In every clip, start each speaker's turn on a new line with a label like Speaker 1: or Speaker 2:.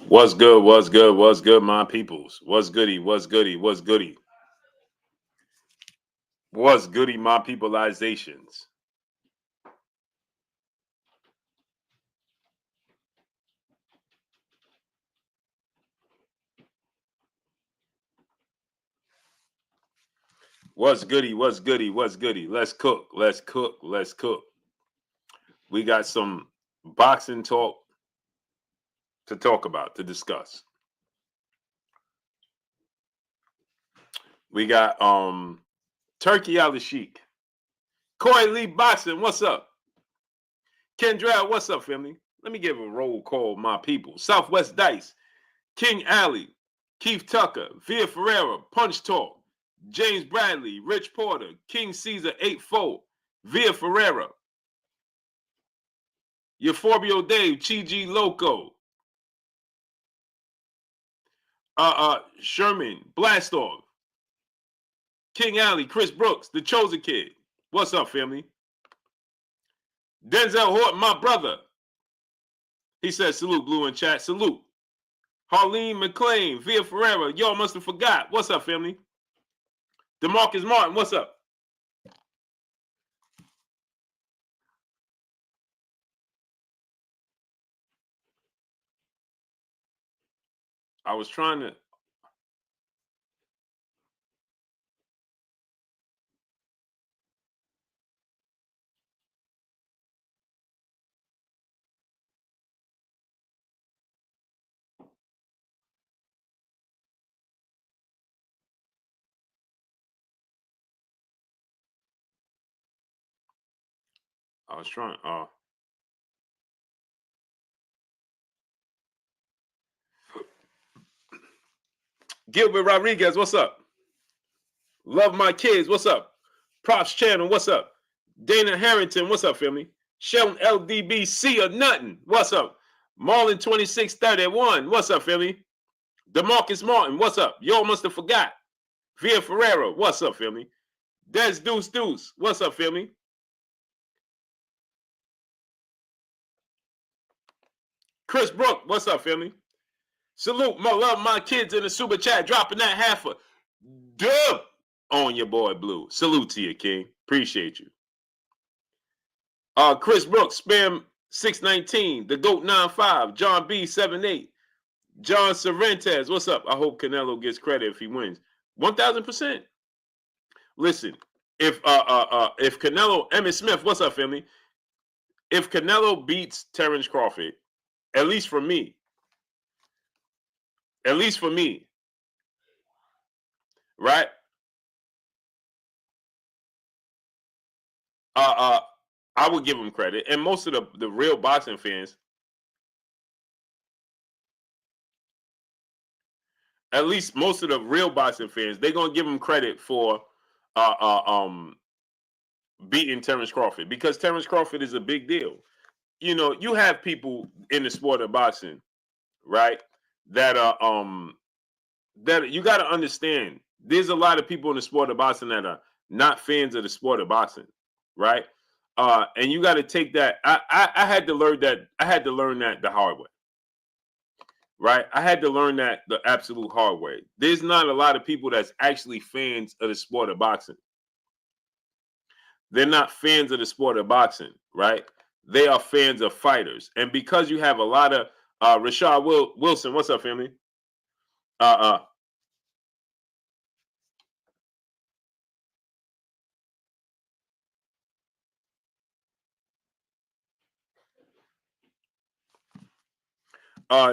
Speaker 1: What's good? What's good? What's good, my peoples? What's goody? What's goody? What's goody? What's goody, my peopleizations? What's goody? What's goody? What's goody? Let's cook. Let's cook. Let's cook. We got some boxing talk to talk about, to discuss. We got Turki Alalshikh. Corey Lee Boxing, what's up? Kendra, what's up, family? Let me give a roll call, my people. Southwest Dice, King Alley, Keith Tucker, Via Ferreira, Punch Talk, James Bradley, Rich Porter, King Caesar 8-4, Via Ferreira, Euphorbio Dave, Chi G Loco, Sherman, Blastoff, King Alley, Chris Brooks, The Chosen Kid. What's up, family? Denzel Horton, my brother. He said, salute, Blue in chat. Salute. Harleen McLean, Via Ferreira. Y'all must have forgot. What's up, family? DeMarcus Martin, what's up? I was trying to... Gilbert Rodriguez, what's up? Love my kids, what's up? Props Channel, what's up? Dana Harrington, what's up, family? Sheldon LDBC or nothing, what's up? Marlon 2631, what's up, family? DeMarcus Martin, what's up? Y'all must have forgot. Via Ferreira, what's up, family? Des Deuce, what's up, family? Chris Brook, what's up, family? Salute, love my kids in the super chat, dropping that half a dub on your boy Blue. Salute to you, King. Appreciate you. Chris Brooks, Spam 619, The Goat 95, John B 78, John Cervantes, what's up? I hope Canelo gets credit if he wins. 1,000%. Listen, if Canelo, Emmett Smith, what's up, family? If Canelo beats Terrence Crawford, at least for me, right? I would give him credit, and most of the real boxing fans, at least most of the real boxing fans, they're gonna give him credit for beating Terrence Crawford, because Terrence Crawford is a big deal. You know, you have people in the sport of boxing, right? That that you got to understand. There's a lot of people in the sport of boxing that are not fans of the sport of boxing, right? And you got to take that. I had to learn that. I had to learn that the hard way, right? I had to learn that the absolute hard way. There's not a lot of people that's actually fans of the sport of boxing. They're not fans of the sport of boxing, right? They are fans of fighters. And because you have a lot of Rashad Wilson, what's up, family?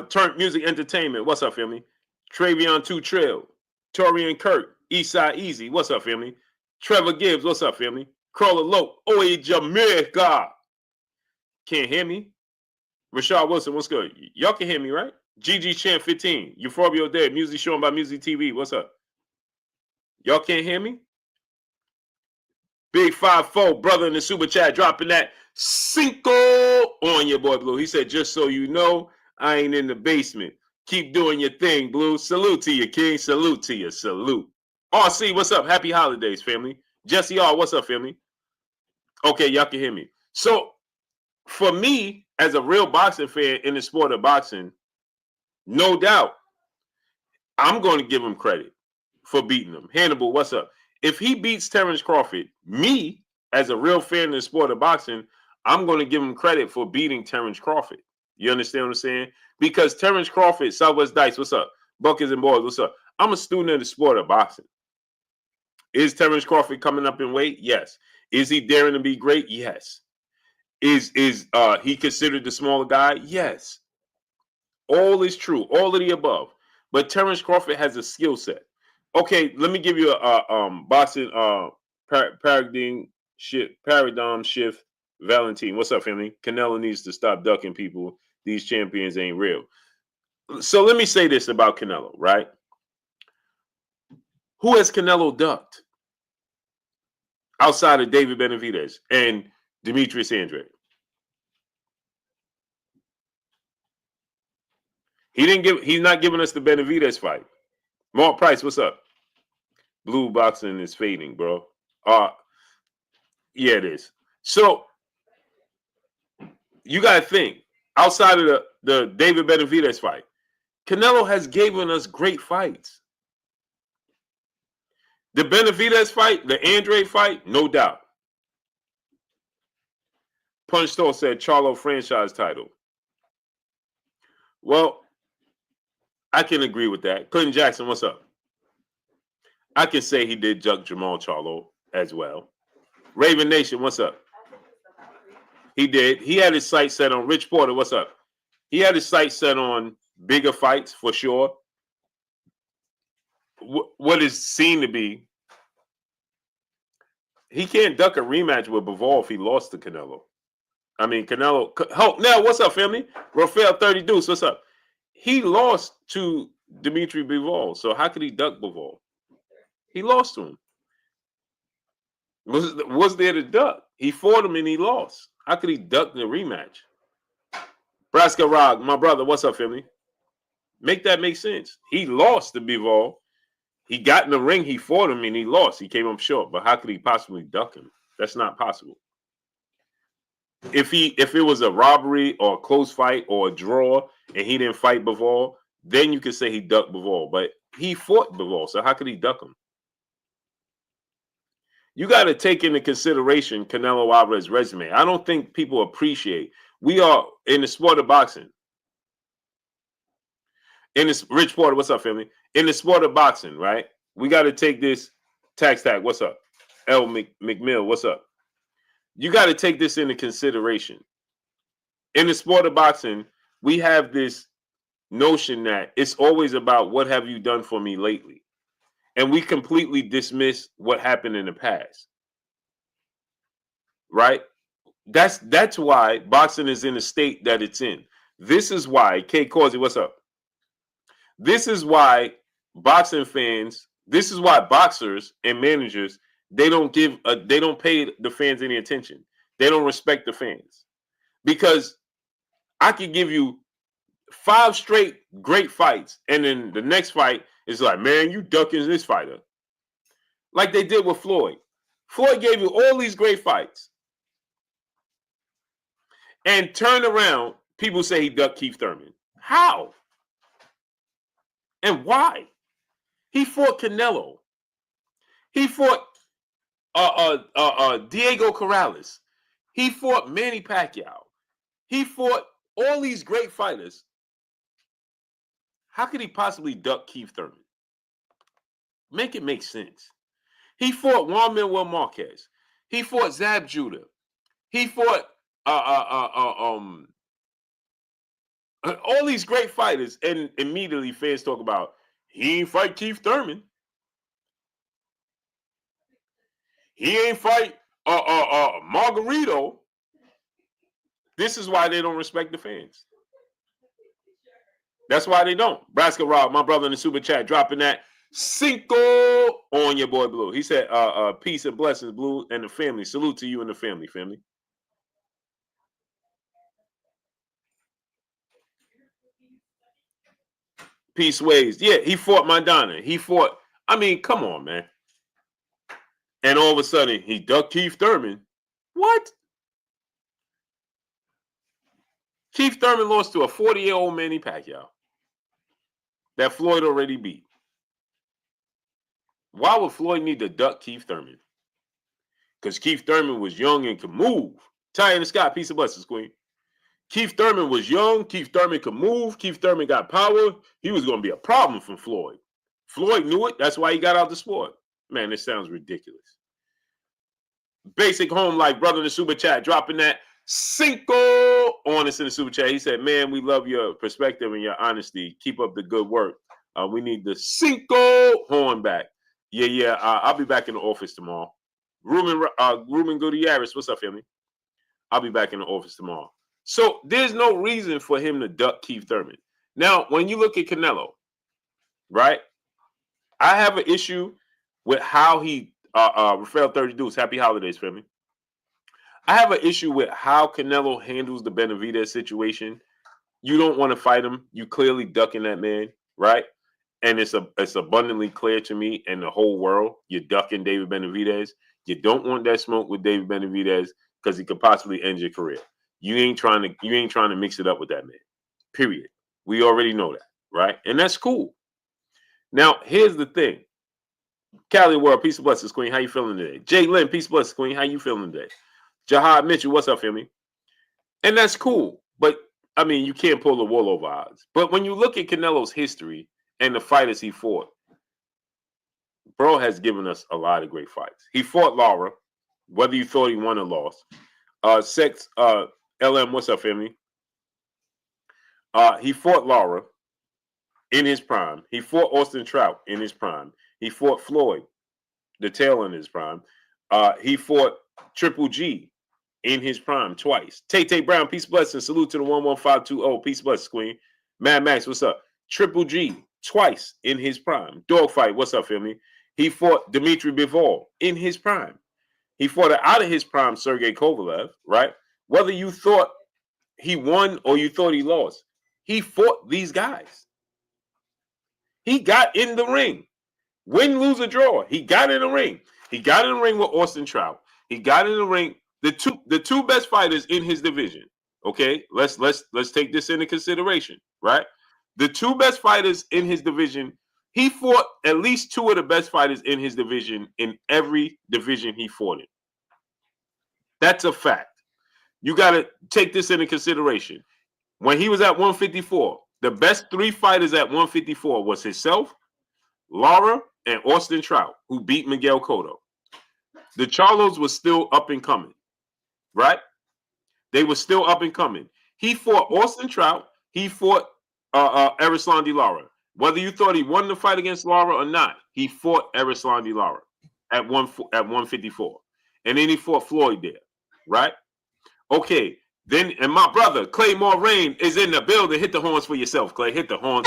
Speaker 1: Turn Music Entertainment, what's up, family? Travion 2 Trail, Torian Kirk, Eastside Easy, what's up, family? Trevor Gibbs, what's up, family? Crawler Lope, Oi Jamaica. Can't hear me? Rashad Wilson, what's good? Y'all can hear me, right? GG Champ 15, Euphorbia Dead, Music Shown by Music TV, what's up? Y'all can't hear me? Big 5-4, brother in the super chat, dropping that Cinco on your boy Blue. He said, just so you know, I ain't in the basement. Keep doing your thing, Blue. Salute to you, King. Salute to you. Salute. RC, what's up? Happy holidays, family. Jesse R, what's up, family? Okay, y'all can hear me. So, for me, as a real boxing fan in the sport of boxing, No doubt. I'm going to give him credit for beating him. Hannibal, what's up? If he beats Terrence Crawford, me, as a real fan in the sport of boxing, I'm going to give him credit for beating Terrence Crawford. You understand what I'm saying? Because Terrence Crawford, Southwest Dice, what's up? Buckets and Boys, what's up? I'm a student of the sport of boxing. Is Terrence Crawford coming up in weight? Yes. Is he daring to be great? Yes. Is he considered the smaller guy? Yes. All is true. All of the above. But Terrence Crawford has a skill set. Okay, let me give you a boxing paradigm shift. Valentine, what's up, family? Canelo needs to stop ducking people. These champions ain't real. So let me say this about Canelo, right? Who has Canelo ducked outside of David Benavidez and Demetrius Andrade? He's not giving us the Benavidez fight. Mark Price, what's up? Blue boxing is fading, bro. Yeah, it is. So you gotta think, outside of the David Benavidez fight, Canelo has given us great fights. The Benavidez fight, the Andrade fight, no doubt. Punch Store said Charlo franchise title. Well, I can agree with that. Clinton Jackson, what's up? I can say he did duck Jamal Charlo as well. Raven Nation, what's up? He did. He had his sights set on Rich Porter, what's up? He had his sights set on bigger fights for sure. What is seen to be, he can't duck a rematch with Bivol if he lost to Canelo. I mean, Canelo. Now, what's up, family? Rafael 30 Deuce, what's up? He lost to Dimitri Bivol, so how could he duck Bivol? He lost to him. Was there to duck? He fought him and he lost. How could he duck the rematch? Braska Rog, my brother, what's up, family? Make that make sense. He lost to Bivol. He got in the ring, he fought him, and he lost. He came up short. But how could he possibly duck him? That's not possible. If it was a robbery or a close fight or a draw and he didn't fight Bivol, then you could say he ducked Bivol. But he fought Bivol, so how could he duck him? You got to take into consideration Canelo Alvarez's resume. I don't think people appreciate. We are in the sport of boxing. In this, Rich Porter, what's up, family? In the sport of boxing, right? We got to take this tax tag. What's up? L. McMill, what's up? You got to take this into consideration. In the sport of boxing, we have this notion that it's always about what have you done for me lately. And we completely dismiss what happened in the past. Right? That's why boxing is in the state that it's in. This is why, K. Causey, what's up? This is why boxing fans, this is why boxers and managers, they don't pay the fans any attention. They don't respect the fans. Because I could give you 5 straight great fights, and then the next fight is like, man, you ducking this fighter. Like they did with Floyd. Floyd gave you all these great fights. And turn around, people say he ducked Keith Thurman. How? And why? He fought Canelo. He fought Diego Corrales. He fought Manny Pacquiao. He fought all these great fighters. How could he possibly duck Keith Thurman? Make it make sense. He fought Juan Manuel Marquez. He fought Zab Judah. He fought all these great fighters, and immediately fans talk about he ain't fight Keith Thurman. He ain't fight Margarito. This is why they don't respect the fans. That's why they don't. Braska Rob, my brother in the super chat, dropping that Cinco on your boy Blue. He said, peace and blessings, Blue, and the family. Salute to you and the family. Peace ways. Yeah, he fought Madonna. He fought, I mean, come on, man. And all of a sudden, he ducked Keith Thurman. What? Keith Thurman lost to a 40-year-old Manny Pacquiao. that Floyd already beat. Why would Floyd need to duck Keith Thurman? Because Keith Thurman was young and could move. Ty and Scott, peace of blessings, Queen. Keith Thurman was young. Keith Thurman could move. Keith Thurman got power. He was going to be a problem for Floyd. Floyd knew it. That's why he got out the sport. Man, this sounds ridiculous. Basic Home Life, brother in the super chat, dropping that Cinco on us in the super chat. He said, man, we love your perspective and your honesty. Keep up the good work. We need the Cinco horn back. Yeah. I'll be back in the office tomorrow. Ruben Gutierrez, what's up, family? I'll be back in the office tomorrow. So there's no reason for him to duck Keith Thurman. Now, when you look at Canelo, right, I have an issue with how he, Rafael 30 Deuce, happy holidays, family. I have an issue with how Canelo handles the Benavidez situation. You don't want to fight him. You clearly ducking that man, right? And it's abundantly clear to me and the whole world, you're ducking David Benavidez. You don't want that smoke with David Benavidez because he could possibly end your career. You ain't trying to mix it up with that man. Period. We already know that, right? And that's cool. Now, here's the thing. Cali World, peace of blessings, Queen. How you feeling today? Jay Lynn, peace of blessings, Queen. How you feeling today? Jahad Mitchell, what's up, family? And that's cool. But, I mean, you can't pull the wool over our eyes. But when you look at Canelo's history and the fighters he fought, bro has given us a lot of great fights. He fought Lara, whether you thought he won or lost. LM, what's up, family? He fought Lara in his prime. He fought Austin Trout in his prime. He fought Floyd, the tail in his prime. He fought Triple G in his prime twice. Tay Brown, peace, blessings. Salute to the 11520. Peace, blessings, Queen. Mad Max, what's up? Triple G twice in his prime. Dogfight, what's up, family? He fought Dmitry Bivol in his prime. He fought out of his prime Sergey Kovalev, right? Whether you thought he won or you thought he lost, he fought these guys. He got in the ring. Win, lose, or draw. He got in the ring. He got in the ring with Austin Trout. He got in the ring. The two best fighters in his division. Okay, let's take this into consideration, right? The two best fighters in his division. He fought at least two of the best fighters in his division in every division he fought in. That's a fact. You got to take this into consideration. When he was at 154, the best three fighters at 154 was himself, Lara, and Austin Trout, who beat Miguel Cotto. The Charlos was still up and coming, right? They were still up and coming. He fought Austin Trout. He fought Erislandy Lara. Whether you thought he won the fight against Lara or not, he fought Erislandy Lara at 154. And then he fought Floyd there, right? Okay, then, and my brother, Claymore Rain, is in the building. Hit the horns for yourself, Clay. Hit the horns.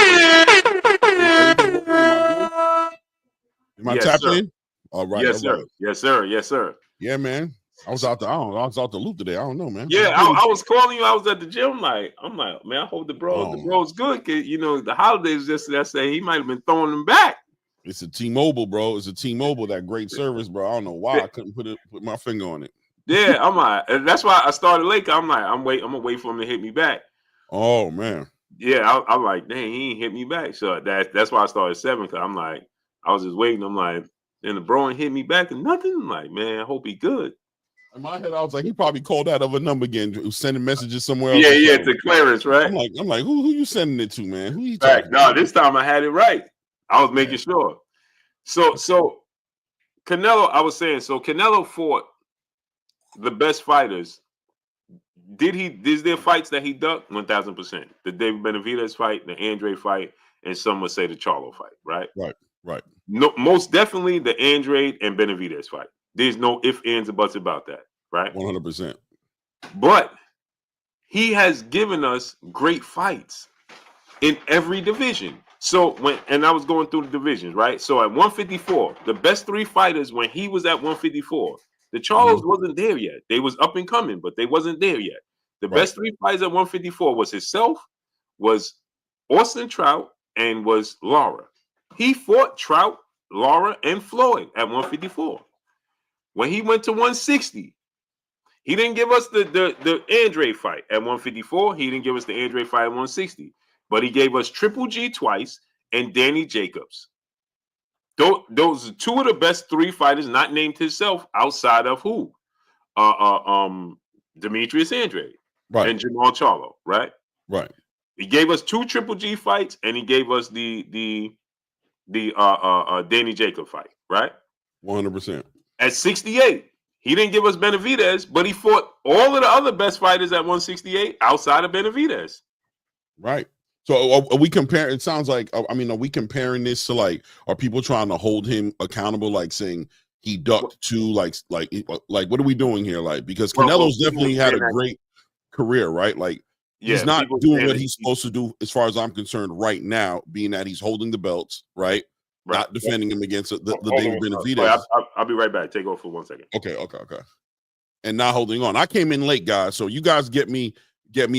Speaker 2: Am I tapped in? All right.
Speaker 1: Yes, sir. Right. Yes, sir. Yes, sir.
Speaker 2: Yeah, man. I was out the loop today. I don't know, man.
Speaker 1: Yeah, I was calling you. I was at the gym. I'm like, man, I hope the bro's good. Cause you know the holidays yesterday. I say he might have been throwing them back.
Speaker 2: It's a T-Mobile, bro. It's a T-Mobile. That great service, bro. I don't know why I couldn't put my finger on it.
Speaker 1: Yeah, I'm like, and that's why I started late. I'm like, I'm gonna wait for him to hit me back.
Speaker 2: Oh man.
Speaker 1: Yeah, I'm like, dang, he ain't hit me back. So that's why I started 7. Cause I'm like, I was just waiting. I'm like, and the bro ain't hit me back and nothing. I'm like, man, I hope he good.
Speaker 2: In my head, I was like, he probably called out of a number again, sending messages somewhere else.
Speaker 1: Yeah, to clearance, right?
Speaker 2: I'm like, who you sending it to, man? Who you
Speaker 1: talking? No, this time I had it right. I was making sure. So Canelo, I was saying, so Canelo fought the best fighters. Is there fights that he ducked? 1000%. The David Benavidez fight, the Andre fight, and some would say the Charlo fight, right?
Speaker 2: Right.
Speaker 1: No, most definitely the Andre and Benavidez fight. There's no ifs, ands, or buts about that, right?
Speaker 2: 100%.
Speaker 1: But he has given us great fights in every division. So and I was going through the divisions, right? So at 154, the best three fighters when he was at 154, the Charlos wasn't there yet. They was up and coming, but they wasn't there yet. The best three fighters at 154 was himself, was Austin Trout, and was Lara. He fought Trout, Lara, and Floyd at 154. When he went to 160, he didn't give us the Andre fight at 154. He didn't give us the Andre fight at 160. But he gave us Triple G twice, and Danny Jacobs. Those are two of the best 3 fighters not named himself outside of who? Demetrius Andrade
Speaker 2: Right.
Speaker 1: and Jamal Charlo, right?
Speaker 2: Right.
Speaker 1: He gave us 2 Triple G fights, and he gave us the Danny Jacob fight, right?
Speaker 2: 100%.
Speaker 1: At 68, he didn't give us Benavidez, but he fought all of the other best fighters at 168 outside of Benavidez.
Speaker 2: Right. So are we comparing? It sounds like, I mean, are we comparing this to like, are people trying to hold him accountable, like saying he ducked to like what are we doing here? Like, because Canelo's definitely had a great career, right? Like, he's not doing what he's supposed to do, as far as I'm concerned, right now, being that he's holding the belts, right? Not defending him against the David Benavidez.
Speaker 1: I'll be right back. Take off for 1 second.
Speaker 2: Okay. And not holding on. I came in late, guys, so you guys get me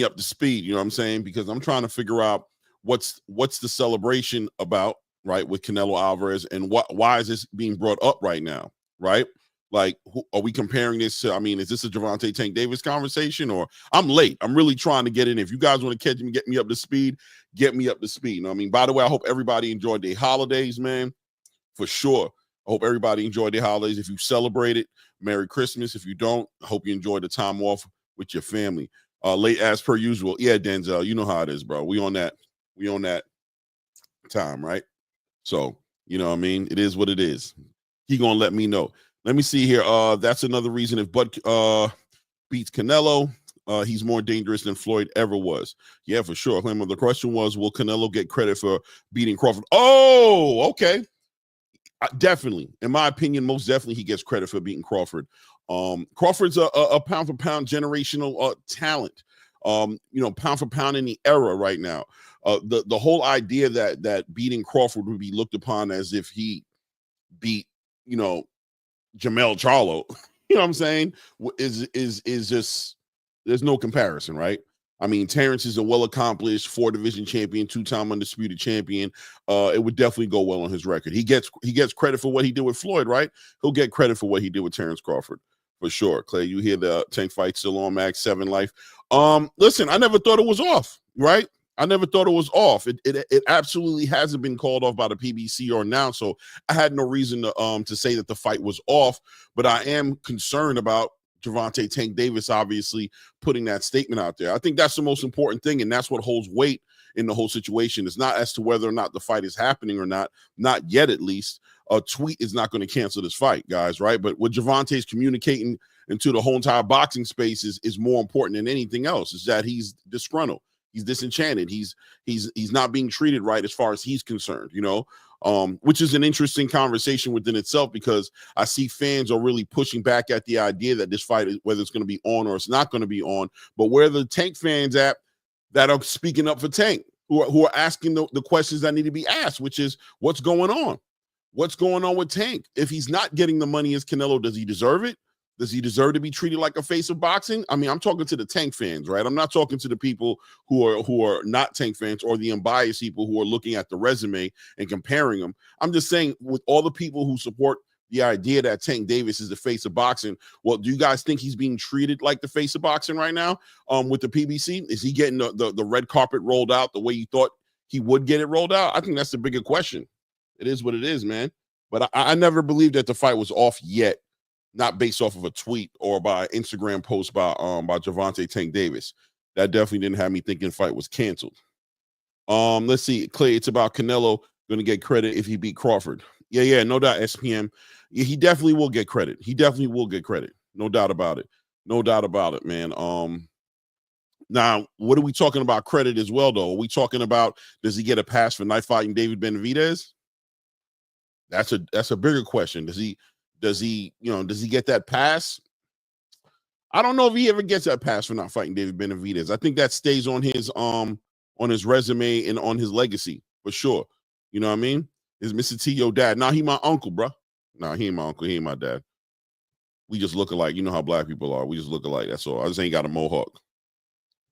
Speaker 2: up to speed. You know what I'm saying? Because I'm trying to figure out what's the celebration about, right, with Canelo Alvarez, and why is this being brought up right now, right? Like, are we comparing this to? I mean, is this a Gervonta Tank Davis conversation, or I'm late? I'm really trying to get in. If you guys want to catch me, get me up to speed. Get me up to speed. You know what I mean? By the way, I hope everybody enjoyed their holidays, man. For sure. I hope everybody enjoyed their holidays. If you celebrate it, Merry Christmas. If you don't, I hope you enjoy the time off with your family. Late as per usual. Yeah, Denzel, you know how it is, bro. We on that time, right? So, you know what I mean? It is what it is. He gonna let me know. Let me see here. That's another reason if Bud beats Canelo, he's more dangerous than Floyd ever was. Yeah, for sure. The question was, will Canelo get credit for beating Crawford? Oh, okay. Definitely. In my opinion, most definitely he gets credit for beating Crawford. Crawford's a pound for pound generational talent. Pound for pound in the era right now. The whole idea that beating Crawford would be looked upon as if he beat, Jamel Charlo, you know what I'm saying, is just, there's no comparison, right? I mean, Terrence is a well-accomplished 4-division champion, 2-time undisputed champion. It would definitely go well on his record. He gets credit for what he did with Floyd, right? He'll get credit for what he did with Terrence Crawford, for sure. Clay, you hear the Tank fight still on Max 7 Life. Listen, I never thought it was off, right? I never thought it was off. It absolutely hasn't been called off by the PBC or now, so I had no reason to say that the fight was off. But I am concerned about Gervonta Tank Davis obviously putting that statement out there. I think that's the most important thing, and that's what holds weight in the whole situation. It's not as to whether or not the fight is happening or not yet at least. A tweet is not going to cancel this fight, guys, right? But what Gervonta's communicating into the whole entire boxing space is more important than anything else, is that he's disgruntled. He's disenchanted. He's not being treated right as far as he's concerned, which is an interesting conversation within itself, because I see fans are really pushing back at the idea that this fight, whether it's going to be on or it's not going to be on, but where are the Tank fans at that are speaking up for Tank, who are asking the questions that need to be asked, which is, what's going on? What's going on with Tank? If he's not getting the money as Canelo, does he deserve it? Does he deserve to be treated like a face of boxing? I mean, I'm talking to the Tank fans, right? I'm not talking to the people who are not Tank fans, or the unbiased people who are looking at the resume and comparing them. I'm just saying, with all the people who support the idea that Tank Davis is the face of boxing, well, do you guys think he's being treated like the face of boxing right now with the PBC? Is he getting the red carpet rolled out the way you thought he would get it rolled out? I think that's the bigger question. It is what it is, man. But I never believed that the fight was off yet. Not based off of a tweet or by an Instagram post by Gervonta Tank Davis. That definitely didn't have me thinking the fight was canceled. Let's see, Clay, it's about Canelo going to get credit if he beat Crawford. Yeah, no doubt, SPM. Yeah, he definitely will get credit. He definitely will get credit. No doubt about it. No doubt about it, man. Now, what are we talking about credit as well, though? Are we talking about, does he get a pass for night fighting David Benavidez? That's a bigger question. Does he get that pass? I don't know if he ever gets that pass for not fighting David Benavidez. I think that stays on his resume and on his legacy for sure. You know what I mean? Is Mr. T your dad? Nah, he my uncle, bro. Nah, he ain't my uncle. He ain't my dad. We just look alike. You know how black people are. We just look alike. That's all. I just ain't got a mohawk.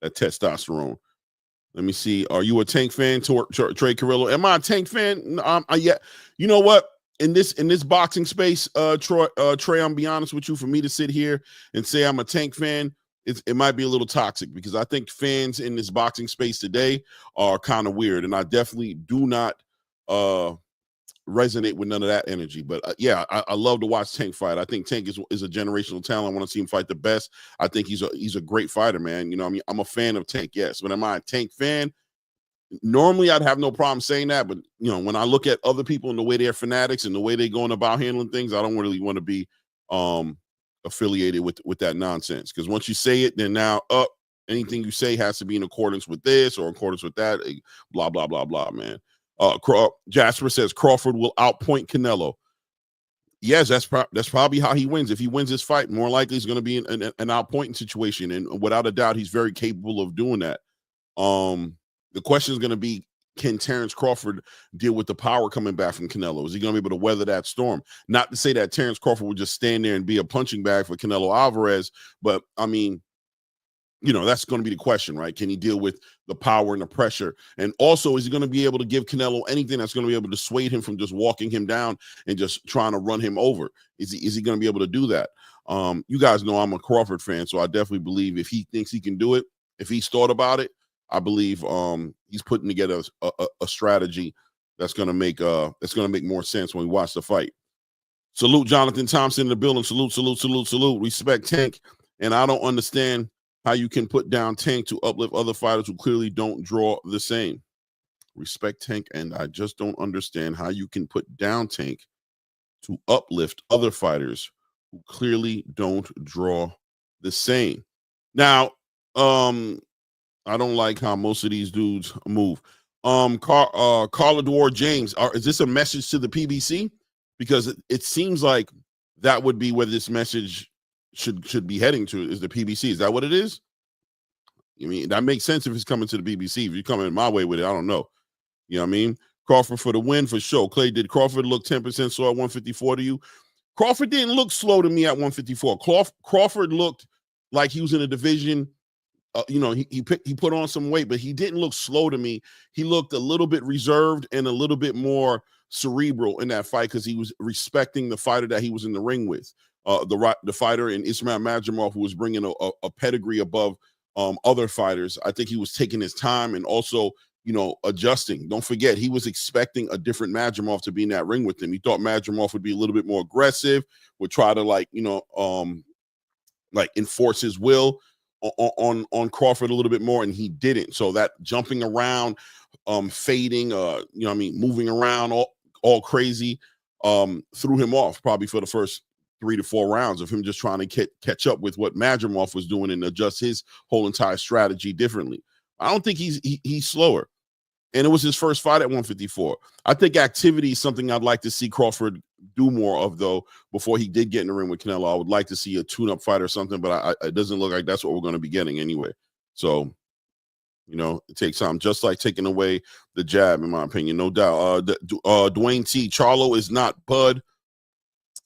Speaker 2: That testosterone. Let me see. Are you a Tank fan, Trey Carrillo? Am I a Tank fan? Yeah. You know what? In this boxing space, Trey, I'm be honest with you, for me to sit here and say I'm a Tank fan, it might be a little toxic, because I think fans in this boxing space today are kind of weird, and I definitely do not resonate with none of that energy. But yeah, I love to watch Tank fight. I think Tank is a generational talent. I want to see him fight the best. I think he's a great fighter, man. You know, I mean, I'm a fan of Tank, yes, but am I a Tank fan? Normally, I'd have no problem saying that, but you know, when I look at other people and the way they're fanatics and the way they're going about handling things, I don't really want to be affiliated with that nonsense. Because once you say it, then now anything you say has to be in accordance with this or in accordance with that. Blah blah blah blah, man. Jasper says Crawford will outpoint Canelo. Yes, that's probably how he wins. If he wins this fight, more likely he's going to be in an outpointing situation, and without a doubt, he's very capable of doing that. The question is going to be, can Terrence Crawford deal with the power coming back from Canelo? Is he going to be able to weather that storm? Not to say that Terrence Crawford would just stand there and be a punching bag for Canelo Alvarez, but I mean, you know, that's going to be the question, right? Can he deal with the power and the pressure? And also, is he going to be able to give Canelo anything that's going to be able to dissuade him from just walking him down and just trying to run him over? Is he going to be able to do that? You guys know I'm a Crawford fan, so I definitely believe if he thinks he can do it, if he's thought about it, I believe he's putting together a strategy that's going to make more sense when we watch the fight. Salute Jonathan Thompson in the building. Salute, salute, salute, salute. Respect Tank. And I don't understand how you can put down Tank to uplift other fighters who clearly don't draw the same. Respect Tank, and I just don't understand how you can put down Tank to uplift other fighters who clearly don't draw the same. Now, I don't like how most of these dudes move. Carla Dwar James, is this a message to the PBC? Because it seems like that would be where this message should be heading to, is the PBC. Is that what it is? I mean, that makes sense if it's coming to the PBC. If you're coming my way with it, I don't know. You know what I mean? Crawford for the win for sure. Clay, did Crawford look 10% slow at 154 to you? Crawford didn't look slow to me at 154. Crawford looked like he was in a division. You know, he put on some weight, but he didn't look slow to me. He looked a little bit reserved and a little bit more cerebral in that fight because he was respecting the fighter that he was in the ring with. The fighter in Ismail Madrimov, who was bringing a pedigree above other fighters. I think he was taking his time and also, you know, adjusting. Don't forget, he was expecting a different Madrimov to be in that ring with him. He thought Madrimov would be a little bit more aggressive, would try to like enforce his will on Crawford a little bit more, and he didn't. So that jumping around, fading, moving around all crazy, threw him off probably for the first 3 to 4 rounds of him just trying to catch up with what Madrimov was doing and adjust his whole entire strategy differently. I don't think he's slower. And it was his first fight at 154. I think activity is something I'd like to see Crawford do more of, though, before he did get in the ring with Canelo. I would like to see a tune-up fight or something, but it doesn't look like that's what we're going to be getting anyway. So, you know, it takes time, just like taking away the jab, in my opinion, no doubt. Dwayne T. Charlo is not Bud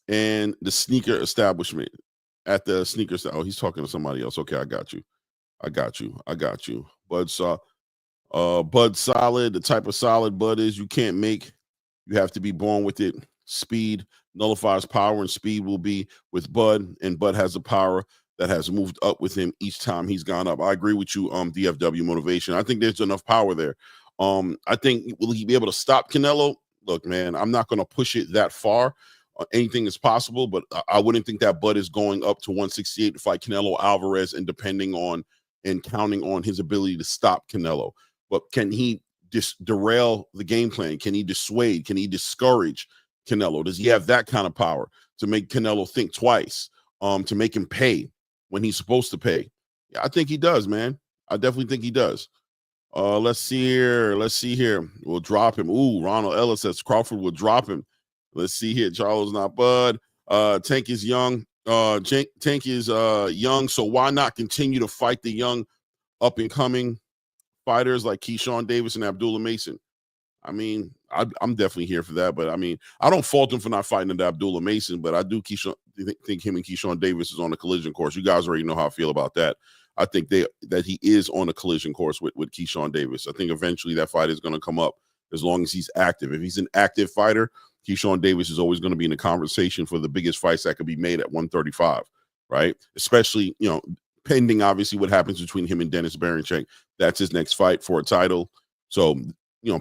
Speaker 2: and the sneaker establishment at the sneaker. Oh, he's talking to somebody else. Okay, I got you. Bud solid, the type of solid Bud is you can't make. You have to be born with it. Speed nullifies power, and speed will be with Bud, and Bud has the power that has moved up with him each time he's gone up. I agree with you, DFW Motivation. I think there's enough power there. I think, will he be able to stop Canelo? Look, man, I'm not going to push it that far. Anything is possible, but I wouldn't think that Bud is going up to 168 to fight Canelo Alvarez and depending on and counting on his ability to stop Canelo. But can he derail the game plan? Can he dissuade? Can he discourage Canelo? Does he have that kind of power to make Canelo think twice, to make him pay when he's supposed to pay? Yeah, I think he does, man. I definitely think he does. Let's see here. We'll drop him. Ooh, Ronald Ellis says Crawford will drop him. Let's see here. Charles not Bud. Tank is young. Tank is young, so why not continue to fight the young up-and-coming fighters like Keyshawn Davis and Abdullah Mason? I mean, I'm definitely here for that, but I mean, I don't fault him for not fighting into Abdullah Mason, but I do think him and Keyshawn Davis is on a collision course. You guys already know how I feel about that. I think that he is on a collision course with Keyshawn Davis. I think eventually that fight is going to come up as long as he's active. If he's an active fighter, Keyshawn Davis is always going to be in the conversation for the biggest fights that could be made at 135, right? Especially, you know, pending obviously what happens between him and Dennis Berinchenko. That's his next fight for a title. So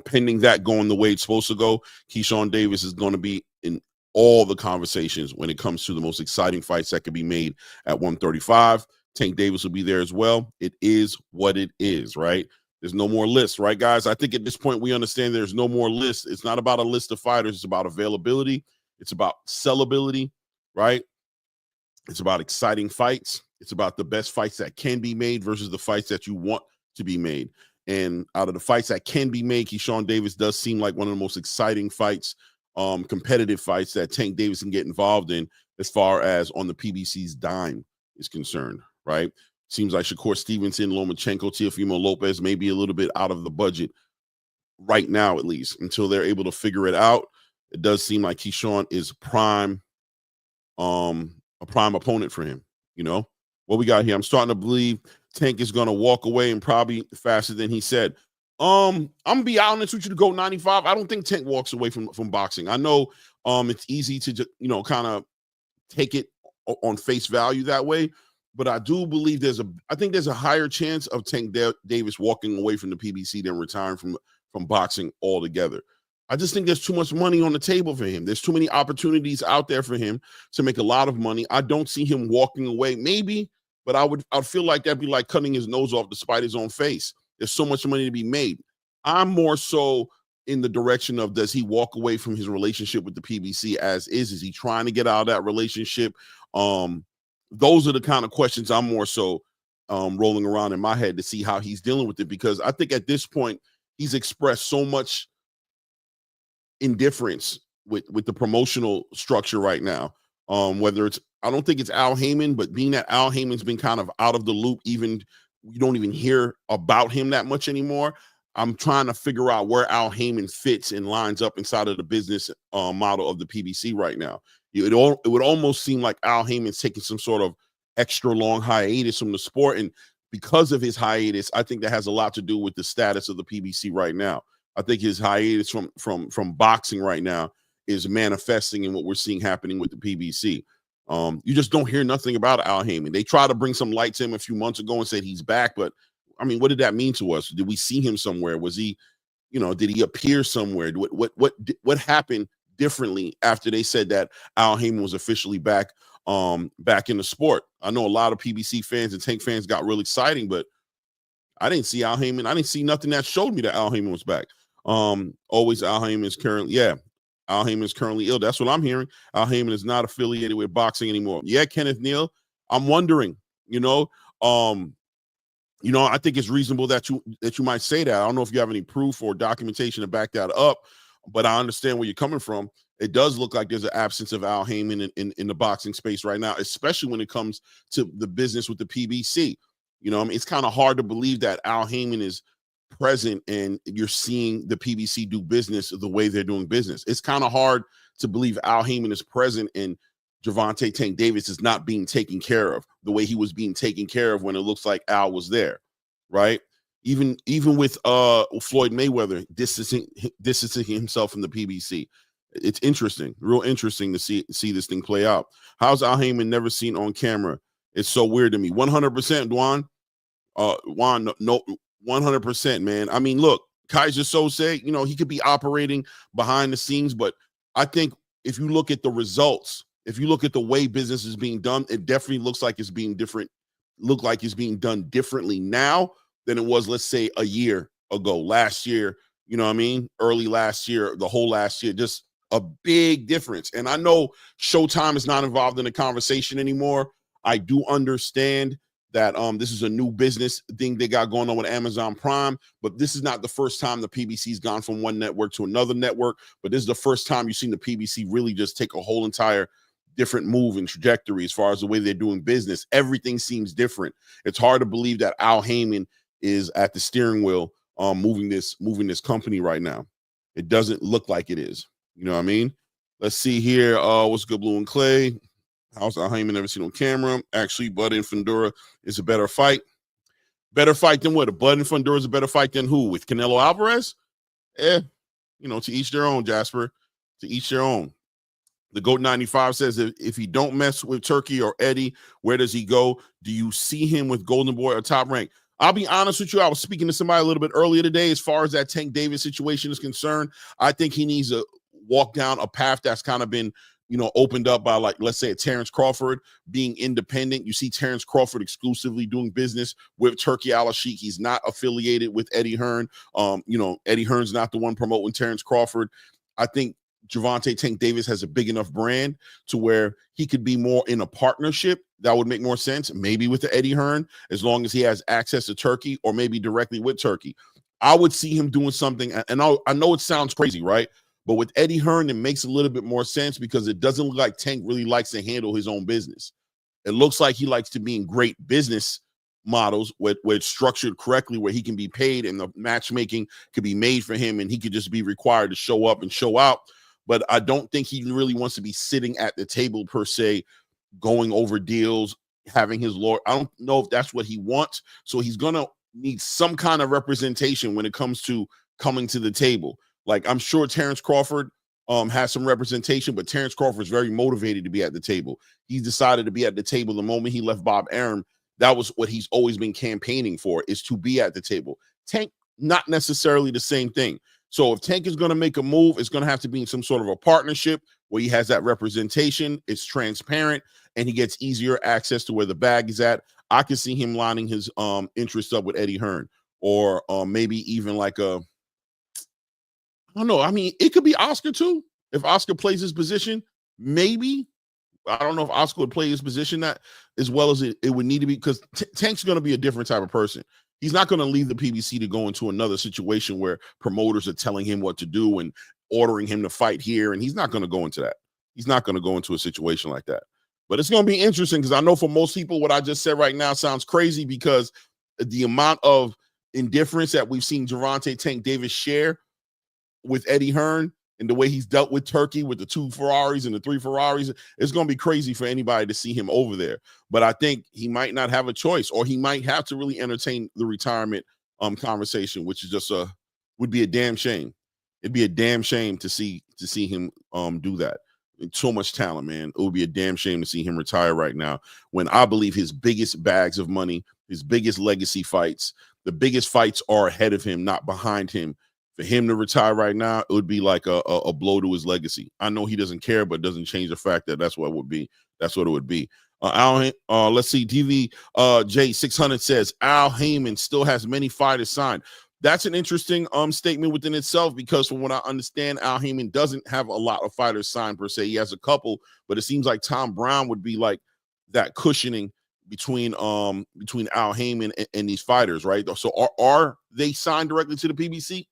Speaker 2: pending that going the way it's supposed to go, Keyshawn Davis is going to be in all the conversations when it comes to the most exciting fights that could be made at 135. Tank Davis will be there as well. It is what it is, right? There's no more lists, right, guys? I think at this point we understand there's no more lists. It's not about a list of fighters. It's about availability. It's about sellability, right? It's about exciting fights. It's about the best fights that can be made versus the fights that you want to be made. And out of the fights that can be made, Keyshawn Davis does seem like one of the most exciting fights, competitive fights that Tank Davis can get involved in as far as on the PBC's dime is concerned, right? Seems like Shakur Stevenson, Lomachenko, Teofimo Lopez may be a little bit out of the budget right now, at least, until they're able to figure it out. It does seem like Keyshawn is a prime opponent for him. What we got here? I'm starting to believe Tank is going to walk away and probably faster than he said. I'm gonna be honest with you to go 95. I don't think Tank walks away from boxing. I know it's easy to just kind of take it on face value that way, but I do believe I think there's a higher chance of Tank Davis walking away from the PBC than retiring from boxing altogether. I just think there's too much money on the table for him. There's too many opportunities out there for him to make a lot of money. I don't see him walking away. Maybe, but I'd feel like that'd be like cutting his nose off to spite his own face. There's so much money to be made. I'm more so in the direction of, does he walk away from his relationship with the PBC as is? Is he trying to get out of that relationship? Those are the kind of questions I'm more so rolling around in my head to see how he's dealing with it, because I think at this point he's expressed so much indifference with the promotional structure right now. Whether it's, I don't think it's Al Heyman, but being that Al Heyman's been kind of out of the loop, even you don't even hear about him that much anymore. I'm trying to figure out where Al Heyman fits and lines up inside of the business model of the PBC right now. It would almost seem like Al Heyman's taking some sort of extra long hiatus from the sport, and because of his hiatus, I think that has a lot to do with the status of the PBC right now. I think his hiatus from boxing right now is manifesting in what we're seeing happening with the PBC. You just don't hear nothing about Al Heyman. They tried to bring some light to him a few months ago and said he's back, but I mean, what did that mean to us? Did we see him somewhere? Was he, did he appear somewhere? What happened differently after they said that Al Heyman was officially back in the sport? I know a lot of PBC fans and Tank fans got real exciting, but I didn't see Al Heyman. I didn't see nothing that showed me that Al Heyman was back. Always Al Heyman is currently, Al Heyman is currently ill. That's what I'm hearing. Al Heyman is not affiliated with boxing anymore. Yeah, Kenneth Neal, I'm wondering, I think it's reasonable that you might say that. I don't know if you have any proof or documentation to back that up, but I understand where you're coming from. It does look like there's an absence of Al Heyman in the boxing space right now, especially when it comes to the business with the PBC. It's kind of hard to believe that Al Heyman is present and you're seeing the PBC do business the way they're doing business. It's kind of hard to believe Al Heyman is present and Gervonta Tank Davis is not being taken care of the way he was being taken care of when it looks like Al was there, right? Even with Floyd Mayweather distancing himself from the PBC. It's interesting, real interesting to see this thing play out. How's Al Heyman never seen on camera? It's so weird to me. 100%, Juan. Juan, no, 100%, man. I mean, look, Kaiser Sose, he could be operating behind the scenes, but I think if you look at the results, if you look at the way business is being done, it definitely looks like it's being different. Look like it's being done differently now than it was, let's say, a year ago, last year. You know what I mean? Early last year, the whole last year, just a big difference. And I know Showtime is not involved in the conversation anymore. I do understand that this is a new business thing they got going on with Amazon Prime, but this is not the first time the PBC's gone from one network to another network, but this is the first time you've seen the PBC really just take a whole entire different move and trajectory as far as the way they're doing business. Everything seems different. It's hard to believe that Al Heyman is at the steering wheel moving this company right now. It doesn't look like it is. You know what I mean? Let's see here. What's good, Blue and Clay? How's Al Heyman never seen on camera? Actually, Bud and Fundora is a better fight. Better fight than what? Bud and Fundora is a better fight than who? With Canelo Alvarez? To each their own, Jasper. To each their own. The GOAT 95 says if he don't mess with Turki or Eddie, where does he go? Do you see him with Golden Boy or Top Rank? I'll be honest with you. I was speaking to somebody a little bit earlier today as far as that Tank Davis situation is concerned. I think he needs to walk down a path that's kind of been, opened up by, like, let's say, a Terrence Crawford being independent. You see Terrence Crawford exclusively doing business with Turki Alalshikh. He's not affiliated with Eddie Hearn. Eddie Hearn's not the one promoting Terrence Crawford. I think Gervonta Tank Davis has a big enough brand to where he could be more in a partnership. That would make more sense, maybe with the Eddie Hearn, as long as he has access to Turki, or maybe directly with Turki. I would see him doing something, and I know it sounds crazy, right? But with Eddie Hearn, it makes a little bit more sense because it doesn't look like Tank really likes to handle his own business. It looks like he likes to be in great business models where it's structured correctly, where he can be paid and the matchmaking could be made for him, and he could just be required to show up and show out. But I don't think he really wants to be sitting at the table per se, going over deals, having his lawyer. I don't know if that's what he wants. So he's going to need some kind of representation when it comes to coming to the table. Like, I'm sure Terrence Crawford has some representation, but Terrence Crawford is very motivated to be at the table. He decided to be at the table the moment he left Bob Arum. That was what he's always been campaigning for, is to be at the table. Tank, not necessarily the same thing. So if Tank is going to make a move, it's going to have to be in some sort of a partnership where he has that representation, it's transparent, and he gets easier access to where the bag is at. I can see him lining his interest up with Eddie Hearn, or maybe even like I don't know. I mean, it could be Oscar too. If Oscar plays his position, maybe. I don't know if Oscar would play his position that as well as it would need to be, because Tank's going to be a different type of person. He's not going to leave the PBC to go into another situation where promoters are telling him what to do and ordering him to fight here, and he's not going to go into that. He's not going to go into a situation like that. But it's going to be interesting, because I know for most people what I just said right now sounds crazy, because the amount of indifference that we've seen Gervonta Tank Davis share with Eddie Hearn and the way he's dealt with Turki with the 2 Ferraris and the 3 Ferraris, it's going to be crazy for anybody to see him over there. But I think he might not have a choice, or he might have to really entertain the retirement conversation, which is just would be a damn shame. It'd be a damn shame to see him do that. So much talent, man. It would be a damn shame to see him retire right now, when I believe his biggest bags of money, his biggest legacy fights, the biggest fights are ahead of him, not behind him. For him to retire right now, it would be like a blow to his legacy. I know he doesn't care, but it doesn't change the fact that that's what it would be. That's what it would be. Let's see. DV J600 says Al Heyman still has many fighters signed. That's an interesting statement within itself, because from what I understand, Al Heyman doesn't have a lot of fighters signed per se. He has a couple, but it seems like Tom Brown would be like that cushioning between Al Heyman and these fighters, right? So are they signed directly to the PBC?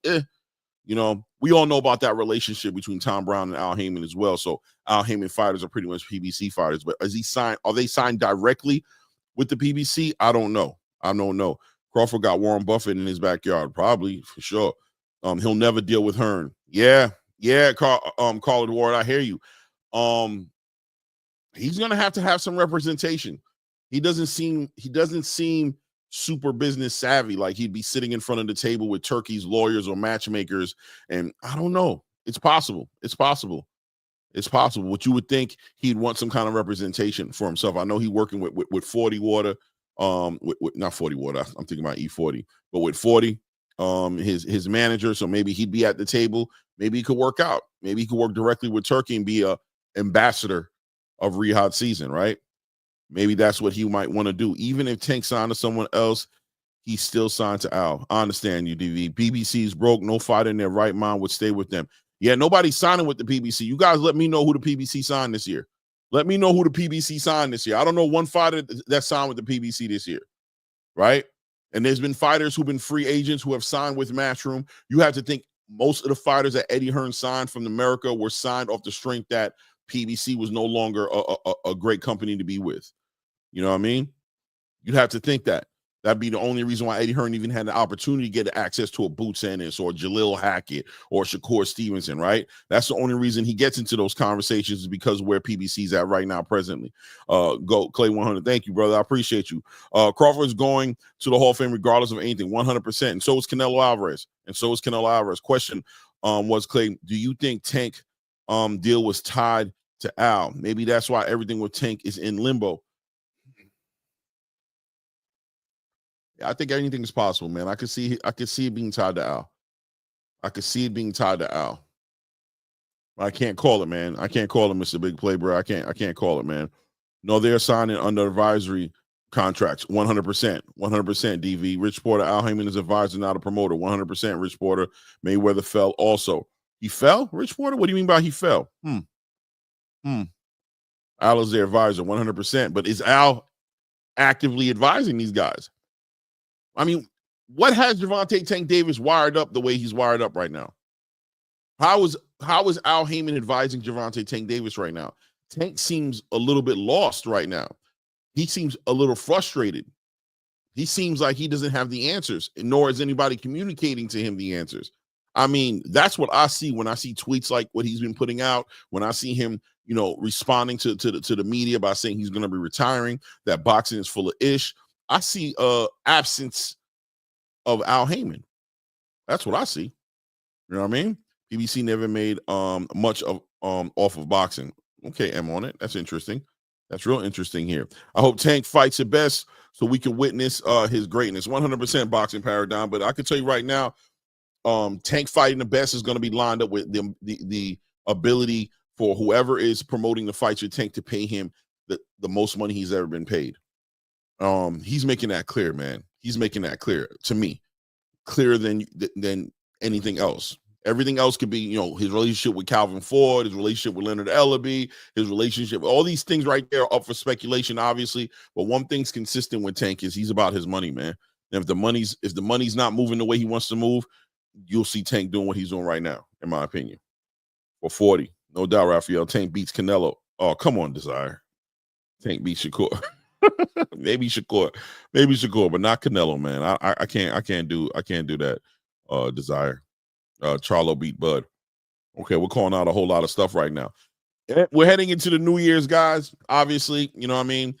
Speaker 2: We all know about that relationship between Tom Brown and Al Heyman as well. So Al Heyman fighters are pretty much PBC fighters, but are they signed directly with the PBC? I don't know. Crawford got Warren Buffett in his backyard, probably, for sure. He'll never deal with Hearn. Yeah, Carl Ward, I hear you. He's gonna have to have some representation. He doesn't seem super business savvy, like he'd be sitting in front of the table with Turki's lawyers or matchmakers. And I don't know. It's possible. What you would think, he'd want some kind of representation for himself. I know he's working with 40 Water, with not 40 Water. I'm thinking about E40, but with 40, his manager. So maybe he'd be at the table. Maybe he could work out. Maybe he could work directly with Turki and be a ambassador of Riyadh season, right? Maybe that's what he might want to do. Even if Tank signed to someone else, he's still signed to Al. I understand you, DV. PBC's broke. No fighter in their right mind would stay with them. Yeah, nobody's signing with the PBC. You guys let me know who the PBC signed this year. I don't know one fighter that signed with the PBC this year, right? And there's been fighters who've been free agents who have signed with Matchroom. You have to think most of the fighters that Eddie Hearn signed from America were signed off the strength that PBC was no longer a great company to be with. You know what I mean? You'd have to think that. That'd be the only reason why Eddie Hearn even had the opportunity to get access to a Boots Ennis or Jalil Hackett or Shakur Stevenson, right? That's the only reason he gets into those conversations, is because of where PBC's at right now presently. Go Clay 100. Thank you, brother. I appreciate you. Crawford's going to the Hall of Fame regardless of anything, 100%. And so is Canelo Alvarez. Question was, Clay, do you think Tank deal was tied to Al? Maybe that's why everything with Tank is in limbo. I think anything is possible, man. I could see it being tied to Al. I could see it being tied to Al. I can't call it, man. I can't call it, Mr. Big Play, bro. I can't call it, man. No, they're signing under advisory contracts, 100%, 100%. DV Rich Porter, Al Heyman is advisor, not a promoter. 100%. Rich Porter, Mayweather fell also. He fell, Rich Porter. What do you mean by he fell? Al is their advisor, 100%. But is Al actively advising these guys? I mean, what has Gervonta Tank Davis wired up the way he's wired up right now? How is Al Heyman advising Gervonta Tank Davis right now? Tank seems a little bit lost right now. He seems a little frustrated. He seems like he doesn't have the answers, nor is anybody communicating to him the answers. I mean, that's what I see when I see tweets like what he's been putting out, when I see him, responding to the media by saying he's going to be retiring, that boxing is full of ish. I see absence of Al Heyman. That's what I see. You know what I mean? PBC never made much of off of boxing. Okay, I'm on it. That's interesting. That's real interesting here. I hope Tank fights the best so we can witness his greatness. 100% boxing paradigm. But I can tell you right now, Tank fighting the best is going to be lined up with the ability for whoever is promoting the fights with Tank to pay him the most money he's ever been paid. He's making that clear, man. He's making that clear to me, clearer than anything else. Everything else could be, his relationship with Calvin Ford, his relationship with Leonard Ellaby, his relationship, all these things right there up for speculation, obviously. But one thing's consistent with Tank is he's about his money, man. And if the money's not moving the way he wants to move, you'll see Tank doing what he's doing right now, in my opinion. For 40, no doubt, Raphael. Tank beats Canelo. Oh, come on, Desire. Tank beats Shakur. Maybe Shakur, but not Canelo, man. I can't do that. Desire. Charlo beat Bud. Okay, we're calling out a whole lot of stuff right now. We're heading into the New Year's, guys. Obviously, you know what I mean?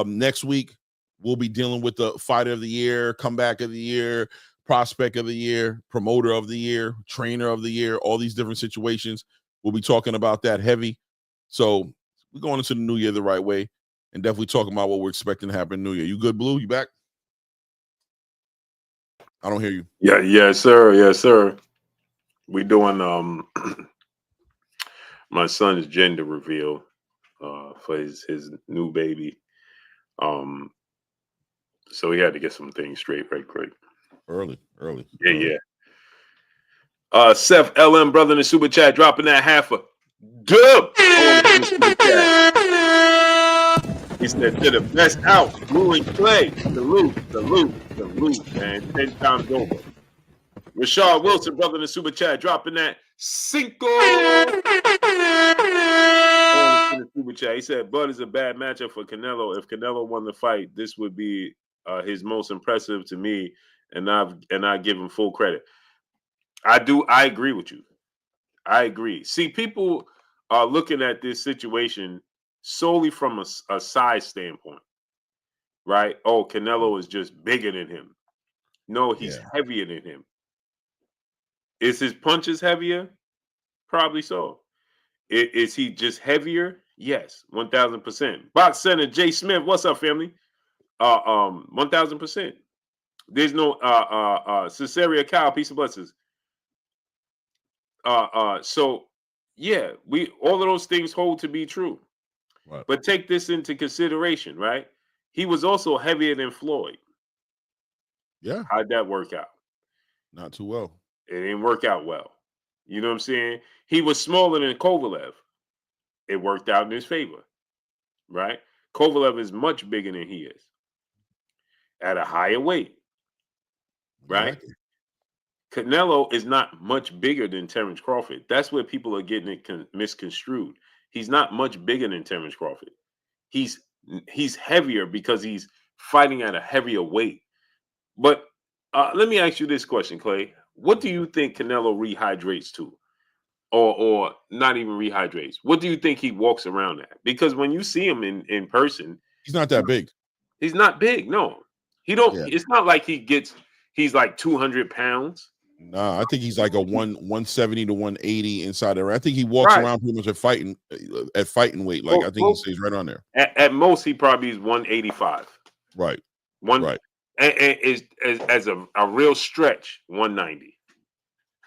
Speaker 2: Next week, we'll be dealing with the fighter of the year, comeback of the year, prospect of the year, promoter of the year, trainer of the year, all these different situations. We'll be talking about that heavy. So we're going into the new year the right way and definitely talking about what we're expecting to happen in New Year. You good, Blue? You back? I don't hear you.
Speaker 1: Yeah, yes, sir. Yes, sir. We doing my son's gender reveal for his new baby. So he had to get some things straight right quick.
Speaker 2: Early.
Speaker 1: Yeah. Seth LM brother in the super chat dropping that half a dub. He said to the best out, Blue and Clay. Salute, man. 10 times over. Rashard Wilson, brother in the super chat, dropping that cinco. In the super chat, he said, Bud is a bad matchup for Canelo. If Canelo won the fight, this would be his most impressive to me, and I give him full credit. I agree with you. I agree. See, people are looking at this situation solely from a size standpoint, right? Oh, Canelo is just bigger than him. No, he's heavier than him. Is his punches heavier? Probably so. Is he just heavier? Yes, 1,000%. Box Center, Jay Smith, what's up, family? 1,000%. There's no Caesarea Cow, peace and blessings. So yeah, all of those things hold to be true.
Speaker 2: Right.
Speaker 1: But take this into consideration, right? He was also heavier than Floyd.
Speaker 2: Yeah.
Speaker 1: How'd that work out?
Speaker 2: Not too well.
Speaker 1: It didn't work out well. You know what I'm saying? He was smaller than Kovalev. It worked out in his favor, right? Kovalev is much bigger than he is at a higher weight, right? Exactly. Canelo is not much bigger than Terrence Crawford. That's where people are getting it misconstrued. He's not much bigger than Terrence Crawford. He's heavier because he's fighting at a heavier weight. But let me ask you this question, Clay. What do you think Canelo rehydrates to? Or not even rehydrates? What do you think he walks around at? Because when you see him in person,
Speaker 2: he's not that big.
Speaker 1: He's not big. No, he don't. Yeah. It's not like he's like 200 pounds.
Speaker 2: Nah, I think he's like a 170 to 180 inside there. I think he walks around pretty much at fighting weight. Like I think he stays right on there.
Speaker 1: At most, he probably is 185.
Speaker 2: Right.
Speaker 1: Right. and is as a real stretch 190.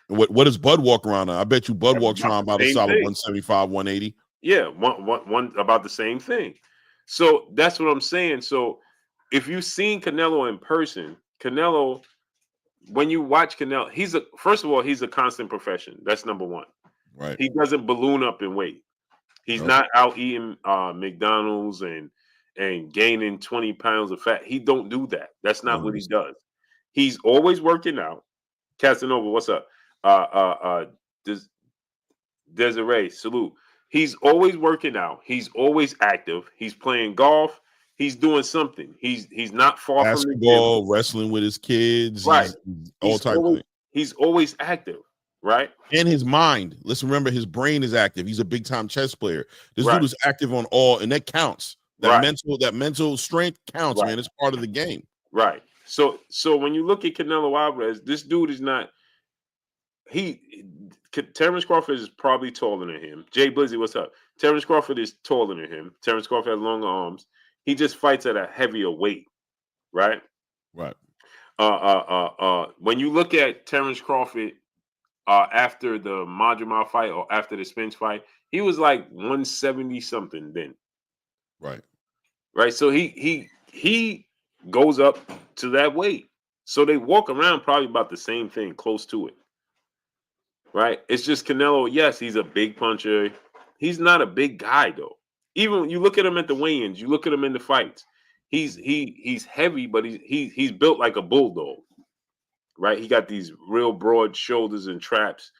Speaker 2: What does Bud walk around on? I bet you Bud walks
Speaker 1: About
Speaker 2: around
Speaker 1: the
Speaker 2: about a
Speaker 1: same
Speaker 2: solid
Speaker 1: thing.
Speaker 2: 175, 180.
Speaker 1: Yeah, one about the same thing. So that's what I'm saying. So if you've seen Canelo in person, Canelo, when you watch Canelo, first of all, he's a constant profession. That's number one.
Speaker 2: Right.
Speaker 1: He doesn't balloon up in weight. He's
Speaker 2: Nope.
Speaker 1: not out eating McDonald's and gaining 20 pounds of fat. He don't do that. That's not what he does. He's always working out. Casanova, what's up? Desiree, salute. He's always working out. He's always active. He's playing golf. He's doing something. He's not far from the
Speaker 2: Basketball,
Speaker 1: gym.
Speaker 2: wrestling with his kids,
Speaker 1: Right.
Speaker 2: all types of things.
Speaker 1: He's always active, right?
Speaker 2: And his mind. Let's remember, his brain is active. He's a big time chess player. This
Speaker 1: Right.
Speaker 2: dude is active on all, and that counts. That mental strength counts, man. It's part of the game.
Speaker 1: Right. So when you look at Canelo Alvarez, this dude is not. Terrence Crawford is probably taller than him. Jay Blizzy, what's up? Terrence Crawford is taller than him. Terrence Crawford has longer arms. He just fights at a heavier weight, right?
Speaker 2: Right.
Speaker 1: When you look at Terrence Crawford after the Madrimal fight or after the Spence fight, he was like 170 something then.
Speaker 2: Right.
Speaker 1: Right. So he goes up to that weight. So they walk around probably about the same thing, close to it. Right. It's just Canelo. Yes, he's a big puncher. He's not a big guy though. Even when you look at him at the weigh-ins, you look at him in the fights. He's heavy, but he's built like a bulldog. Right. He got these real broad shoulders and traps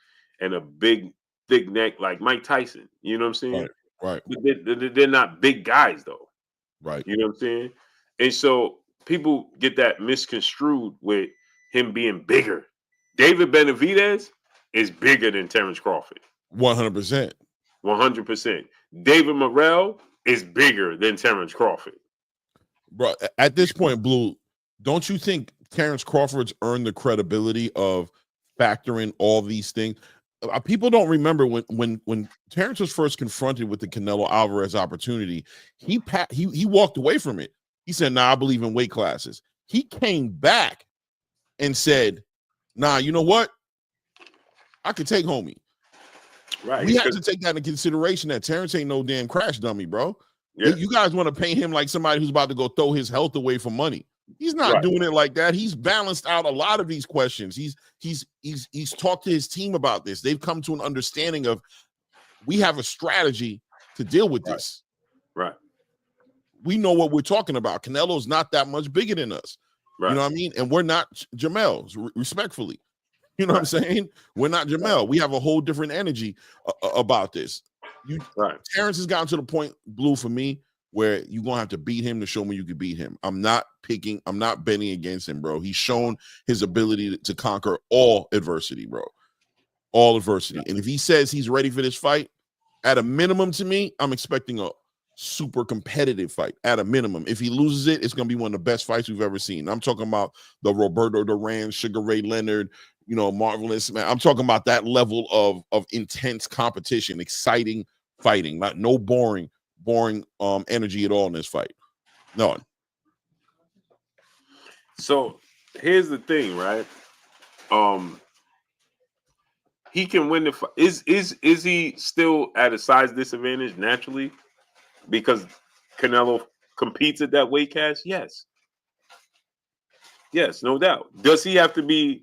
Speaker 1: and a big thick neck like Mike Tyson. You know what I'm saying?
Speaker 2: Right.
Speaker 1: But they're not big guys though.
Speaker 2: Right.
Speaker 1: You know what I'm saying? And so people get that misconstrued with him being bigger. David Benavidez is bigger than Terrence Crawford.
Speaker 2: 100%.
Speaker 1: 100%. David Morrell is bigger than Terrence Crawford.
Speaker 2: Bro, at this point, Blue, don't you think Terrence Crawford's earned the credibility of factoring all these things? People don't remember when Terrence was first confronted with the Canelo Alvarez opportunity, he walked away from it. He said, "Nah, I believe in weight classes." He came back and said, "Nah, you know what? I could take homie."
Speaker 1: Right.
Speaker 2: We have to take that into consideration that Terrence ain't no damn crash dummy, bro.
Speaker 1: Yeah.
Speaker 2: You guys want to paint him like somebody who's about to go throw his health away for money. He's not doing it like that. He's balanced out a lot of these questions. He's talked to his team about this. They've come to an understanding of we have a strategy to deal with this.
Speaker 1: Right.
Speaker 2: We know what we're talking about. Canelo's not that much bigger than us.
Speaker 1: Right.
Speaker 2: You know what I mean? And we're not Jamel's, respectfully. You know what I'm saying? We're not Jamel. We have a whole different energy about this. Terrence has gotten to the point, Blue, for me, where you're going to have to beat him to show me you can beat him. I'm not betting against him, bro. He's shown his ability to conquer all adversity, bro. All adversity. And if he says he's ready for this fight, at a minimum to me, I'm expecting a super competitive fight at a minimum. If he loses it, it's going to be one of the best fights we've ever seen. I'm talking about the Roberto Duran, Sugar Ray Leonard, Marvelous, man. I'm talking about that level of intense competition, exciting fighting, not no boring energy at all in this fight. No.
Speaker 1: So here's the thing, right? He can win the fight. Is he still at a size disadvantage naturally because Canelo competes at that weight class? Yes, no doubt. Does he have to be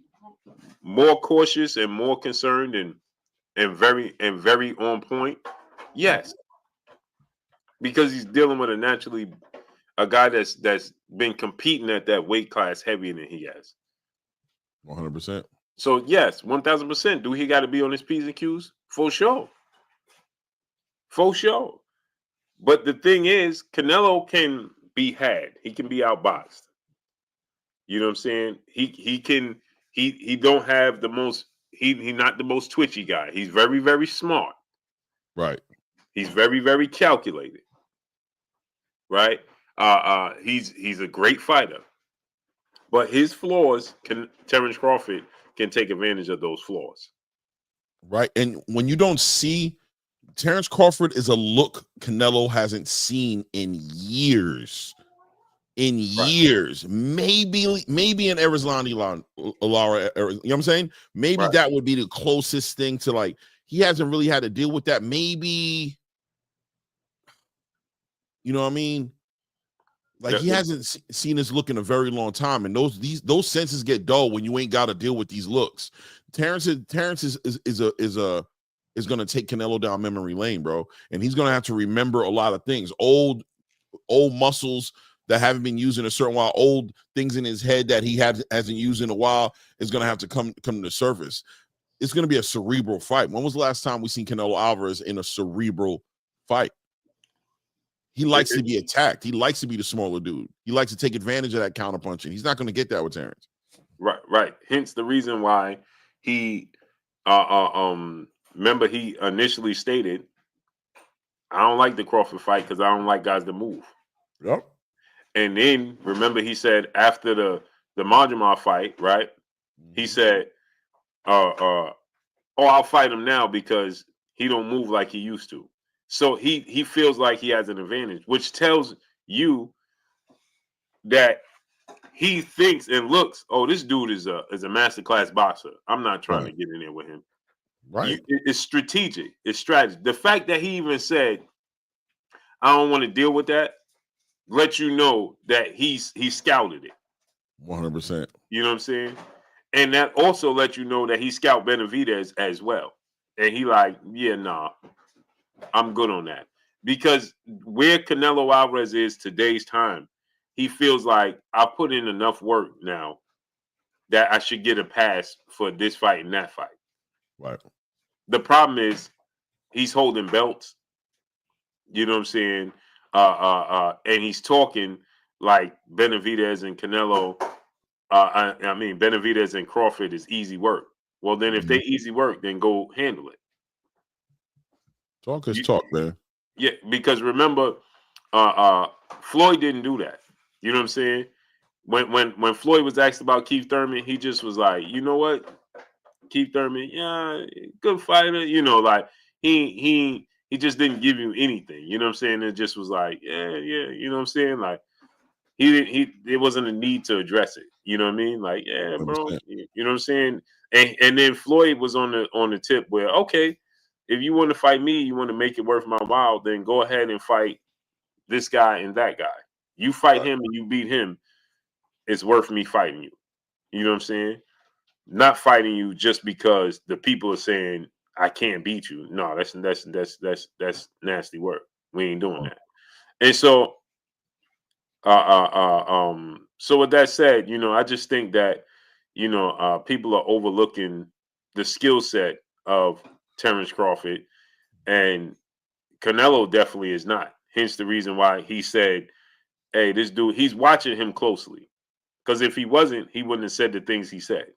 Speaker 1: more cautious and more concerned and very on point? Yes, because he's dealing with a guy that's been competing at that weight class heavier than he has.
Speaker 2: 100%.
Speaker 1: So yes, 1000%. Do he got to be on his P's and Q's? For sure. But the thing is, Canelo can be had. He can be outboxed. You know what I'm saying? He don't have the most. He not the most twitchy guy. He's very, very smart.
Speaker 2: Right.
Speaker 1: He's very, very calculated. Right. He's a great fighter. But his flaws, Terrence Crawford can take advantage of those flaws.
Speaker 2: Right. And when you don't see, Terrence Crawford is a look Canelo hasn't seen in years. in years. Maybe in Erislandy, Lara, you know what I'm saying? Maybe that would be the closest thing to, like, he hasn't really had to deal with that. Maybe, you know what I mean? Like, he hasn't seen this look in a very long time, and those senses get dull when you ain't got to deal with these looks. Terrence is going to take Canelo down memory lane, bro, and he's going to have to remember a lot of things, old muscles that haven't been used in a certain while, old things in his head that he hasn't used in a while is going to have to come to the surface. It's going to be a cerebral fight. When was the last time we seen Canelo Alvarez in a cerebral fight? He likes to be attacked. He likes to be the smaller dude. He likes to take advantage of that counterpunching. He's not going to get that with Terrence.
Speaker 1: Right. Hence the reason why he, remember he initially stated, I don't like the Crawford fight because I don't like guys that move.
Speaker 2: Yep.
Speaker 1: And then remember he said after the Majumar fight, right? He said, I'll fight him now because he don't move like he used to. So he feels like he has an advantage, which tells you that he thinks and looks, oh, this dude is a masterclass boxer. I'm not trying to get in there with him.
Speaker 2: Right.
Speaker 1: It's strategic. It's strategy. The fact that he even said, I don't want to deal with that, let you know that he scouted it.
Speaker 2: 100%.
Speaker 1: You know what I'm saying? And that also let you know that he scouted Benavidez as well. And he like, yeah, nah, I'm good on that. Because where Canelo Alvarez is today's time, he feels like I put in enough work now that I should get a pass for this fight and that fight.
Speaker 2: Right.
Speaker 1: The problem is he's holding belts. You know what I'm saying? And he's talking like Benavidez and Canelo. I mean, Benavidez and Crawford is easy work. Well, then if they easy work, then go handle it.
Speaker 2: Talk is talk, man.
Speaker 1: Yeah, because remember, Floyd didn't do that. You know what I'm saying? When Floyd was asked about Keith Thurman, he just was like, you know what, Keith Thurman, yeah, good fighter. You know, like he just didn't give you anything. You know what I'm saying? It just was like, yeah. You know what I'm saying? Like it wasn't a need to address it. You know what I mean? Like, yeah, bro.
Speaker 2: 100%.
Speaker 1: You know what I'm saying? And then Floyd was on the tip where, okay, if you want to fight me, you want to make it worth my while, then go ahead and fight this guy and that guy. You fight him and you beat him, it's worth me fighting you. You know what I'm saying? Not fighting you just because the people are saying I can't beat you. No, that's nasty work. We ain't doing that. And so so with that said, you know, I just think that, you know, people are overlooking the skill set of Terrence Crawford, and Canelo definitely is not. Hence the reason why he said, hey, this dude, he's watching him closely. Because if he wasn't, he wouldn't have said the things he said.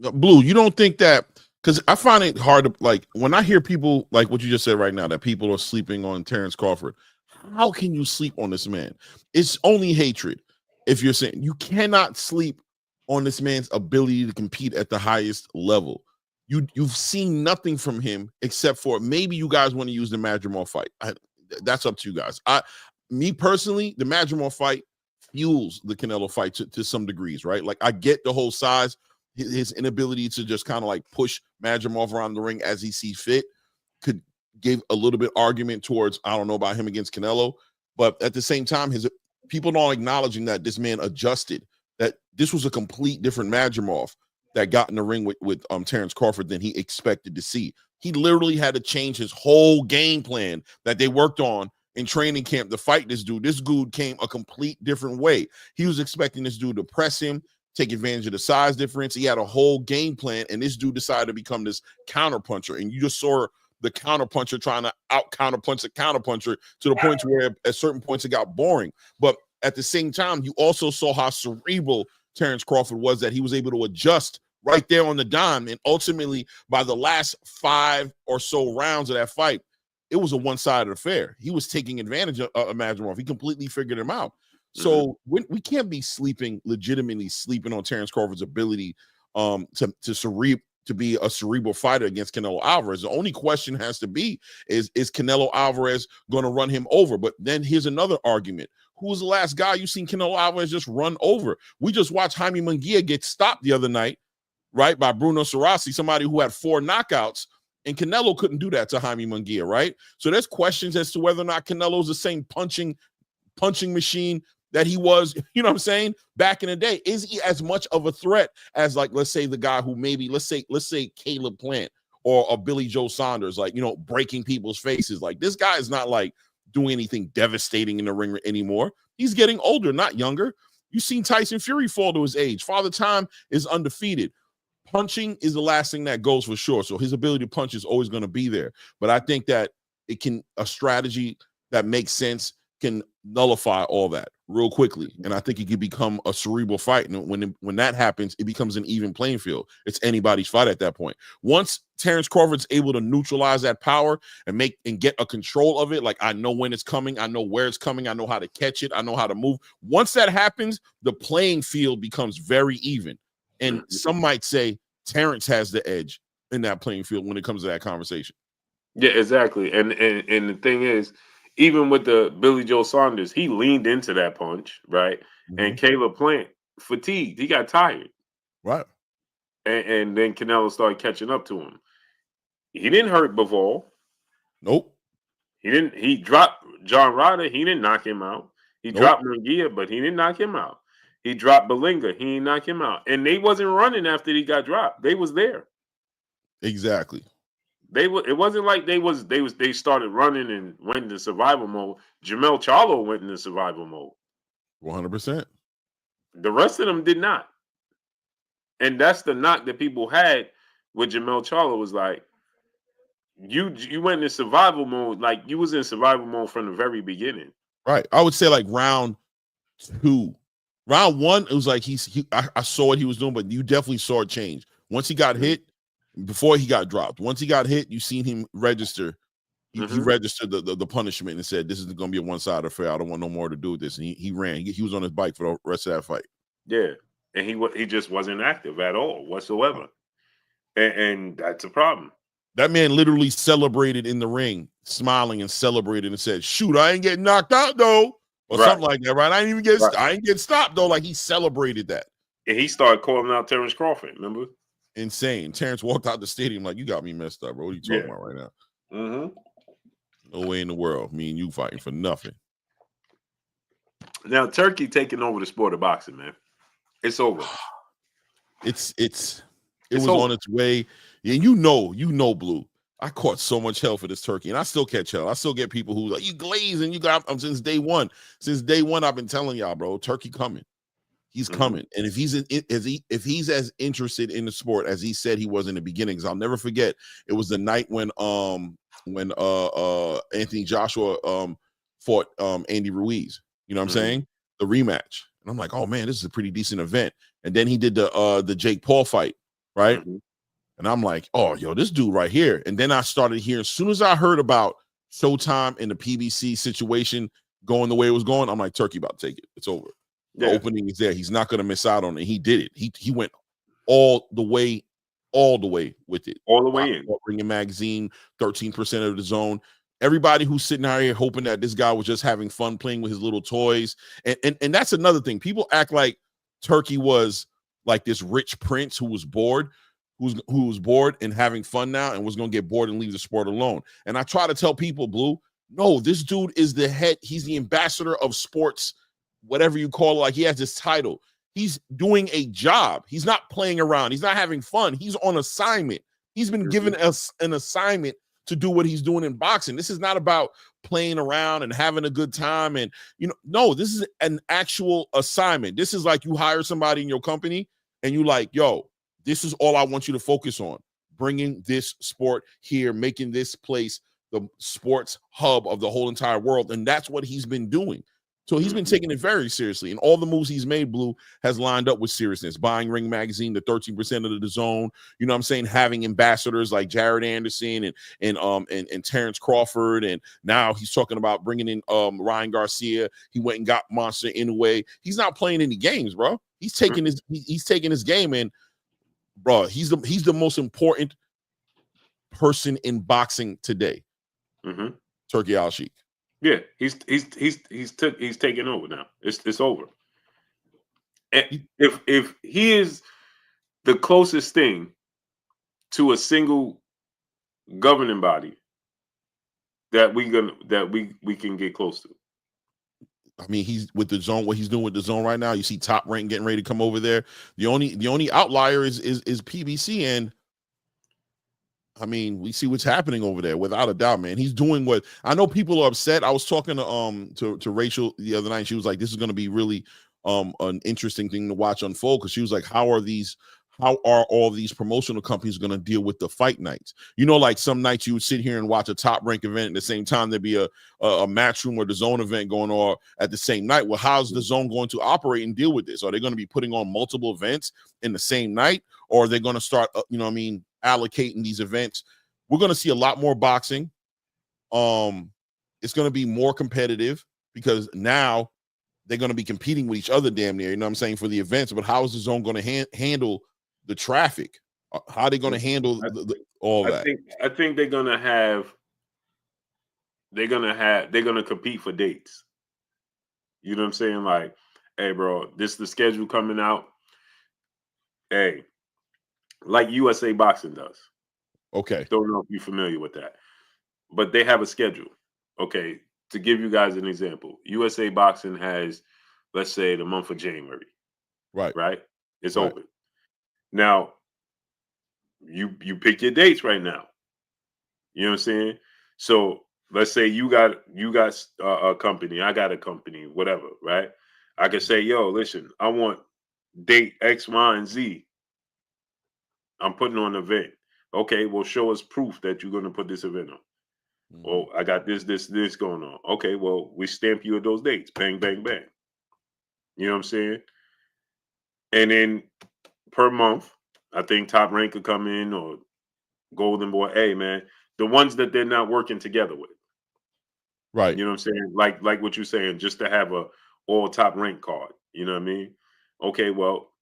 Speaker 2: Blue, you don't think that, because I find it hard to, like, when I hear people like what you just said right now, that people are sleeping on Terrence Crawford. How can you sleep on this man? It's only hatred. If you're saying you cannot sleep on this man's ability to compete at the highest level. You've seen nothing from him except for maybe you guys want to use the Madrimov fight. That's up to you guys. Me personally, the Madrimov fight fuels the Canelo fight to some degrees, right? Like, I get the whole size, his inability to just kind of like push Madrimov around the ring as he sees fit could give a little bit argument towards, I don't know about him against Canelo, but at the same time, his people not acknowledging that this man adjusted, that this was a complete different Madrimov that got in the ring with Terrence Crawford than he expected to see. He literally had to change his whole game plan that they worked on in training camp to fight this dude. This dude came a complete different way. He was expecting this dude to press him, take advantage of the size difference. He had a whole game plan, and this dude decided to become this counterpuncher. And you just saw the counterpuncher trying to out counterpunch the counterpuncher to the point where at certain points it got boring. But at the same time, you also saw how cerebral Terrence Crawford was, that he was able to adjust right there on the dime. And ultimately, by the last 5 or so rounds of that fight, it was a one-sided affair. He was taking advantage of Madrimov. He completely figured him out. So we can't be legitimately sleeping on Terrence Crawford's ability to be a cerebral fighter against Canelo Alvarez. The only question has to be, is Canelo Alvarez going to run him over? But then here's another argument. Who was the last guy you seen Canelo Alvarez just run over? We just watched Jaime Munguia get stopped the other night, right, by Bruno Sarasi, somebody who had 4 knockouts, and Canelo couldn't do that to Jaime Munguia, right? So there's questions as to whether or not Canelo's the same punching machine that he was, you know what I'm saying, back in the day. Is he as much of a threat as, like, let's say the guy who maybe, let's say Caleb Plant or a Billy Joe Saunders, like, you know, breaking people's faces. Like, this guy is not like doing anything devastating in the ring anymore. He's getting older, not younger. You've seen Tyson Fury fall to his age. Father Time is undefeated. Punching is the last thing that goes for sure. So his ability to punch is always going to be there. But I think that a strategy that makes sense can nullify all that real quickly. And I think it can become a cerebral fight. And when that happens, it becomes an even playing field. It's anybody's fight at that point. Once Terrence Crawford's able to neutralize that power and get a control of it, like, I know when it's coming, I know where it's coming, I know how to catch it, I know how to move. Once that happens, the playing field becomes very even. And some might say Terrence has the edge in that playing field when it comes to that conversation.
Speaker 1: Yeah, exactly. And the thing is, even with the Billy Joe Saunders, he leaned into that punch, right? And Caleb Plant fatigued. He got tired.
Speaker 2: Right.
Speaker 1: And then Canelo started catching up to him. He didn't hurt Bivol.
Speaker 2: Nope.
Speaker 1: He dropped John Ryder. He didn't knock him out. He dropped Munguia, but he didn't knock him out. He dropped Belinga. He didn't knock him out. And they wasn't running after he got dropped. They was there.
Speaker 2: Exactly.
Speaker 1: It wasn't like they started running and went into survival mode. Jamel Charlo went into survival mode.
Speaker 2: 100%.
Speaker 1: The rest of them did not. And that's the knock that people had with Jamel Charlo, was like, you went into survival mode, like you was in survival mode from the very beginning.
Speaker 2: Right. I would say like round 2. Round 1, it was like I saw what he was doing, but you definitely saw it change. Once he got hit, before he got dropped. Once he got hit, you seen him register. He registered the punishment and said, this is going to be a one-sided affair. I don't want no more to do with this. And he ran. He was on his bike for the rest of that fight.
Speaker 1: Yeah. And he just wasn't active at all whatsoever. And that's a problem.
Speaker 2: That man literally celebrated in the ring, smiling and celebrated and said, shoot, I ain't getting knocked out though. Or something like that, right? I ain't get stopped though. Like, he celebrated that. And
Speaker 1: he started calling out Terrence Crawford, remember?
Speaker 2: Insane. Terrence walked out the stadium like, you got me messed up, bro. What are you talking about right now? No way in the world. Me and you fighting for nothing.
Speaker 1: Now, Turkey taking over the sport of boxing, man. It's over.
Speaker 2: It was over. On its way. And you know, Blue. I caught so much hell for this Turkey, and I still catch hell. I still get people who like, you glaze and you got since day one. Since day one, I've been telling y'all, bro, Turkey coming. He's coming. And if he's as interested in the sport as he said he was in the beginning, because I'll never forget, it was the night when Anthony Joshua fought Andy Ruiz. You know what I'm saying? The rematch. And I'm like, oh man, this is a pretty decent event. And then he did the Jake Paul fight, right? And I'm like, oh, yo, this dude right here. And then I started hearing, as soon as I heard about Showtime and the PBC situation going the way it was going, I'm like, Turkey about to take it. It's over. The opening is there. He's not going to miss out on it. He did it. He went all the way with it. All the way in. Bringing magazine, 13% of the zone. Everybody who's sitting out here hoping that this guy was just having fun playing with his little toys. And that's another thing. People act like Turkey was like this rich prince who was bored. Who was bored and having fun now and was going to get bored and leave the sport alone. And I try to tell people, Blue, no, this dude is the head. He's the ambassador of sports, whatever you call it. Like, he has this title. He's doing a job. He's not playing around. He's not having fun. He's on assignment. He's been given us an assignment to do what he's doing in boxing. This is not about playing around and having a good time. And, no, this is an actual assignment. This is like you hire somebody in your company and you like, yo, this is all I want you to focus on, bringing this sport here, making this place the sports hub of the whole entire world. And that's what he's been doing. So he's been taking it very seriously. And all the moves he's made, Blue, has lined up with seriousness. Buying Ring Magazine, the 13% of the zone, you know what I'm saying? Having ambassadors like Jared Anderson and Terrence Crawford. And now he's talking about bringing in Ryan Garcia. He went and got Monster Inoue. He's not playing any games, bro. He's taking his game, and bro, he's the most important person in boxing today. Turki Alalshikh.
Speaker 1: Yeah, he's taking over now. It's over. And if he is the closest thing to a single governing body that we can get close to.
Speaker 2: I mean, he's with the zone. What he's doing with the zone right now, you see Top Rank getting ready to come over there. The only outlier is PBC, and I mean, we see what's happening over there without a doubt, man. He's doing what I know. People are upset. I was talking to Rachel the other night. She was like, "This is going to be really an interesting thing to watch unfold," because she was like, how are all these promotional companies going to deal with the fight nights? You know, like some nights you would sit here and watch a Top Rank event at the same time there'd be a Matchroom or the Zone event going on at the same night. Well, how's the Zone going to operate and deal with this? Are they going to be putting on multiple events in the same night, or are they going to start, allocating these events? We're going to see a lot more boxing. It's going to be more competitive because now they're going to be competing with each other damn near, you know what I'm saying, for the events. But how is the Zone going to handle the traffic? How are they going to handle all that?
Speaker 1: I think they're going to compete for dates. You know what I'm saying? Like, hey, bro, this is the schedule coming out. Hey, like USA Boxing does.
Speaker 2: Okay.
Speaker 1: Don't know if you're familiar with that, but they have a schedule. Okay, to give you guys an example, USA Boxing has, let's say, the month of January. Right. It's open. Now, you pick your dates right now. You know what I'm saying? So let's say you got a company, I got a company, whatever, right? I can say, yo, listen, I want date X, Y, and Z. I'm putting on an event. Okay, well, show us proof that you're going to put this event on. Well, I got this going on. Okay, well, we stamp you at those dates. Bang, bang, bang. You know what I'm saying? And then per month, I think Top Rank could come in or Golden Boy. Hey, man, the ones that they're not working together with.
Speaker 2: Right.
Speaker 1: You know what I'm saying? Like what you're saying, just to have a all Top Rank card. You know what I mean? Okay, well,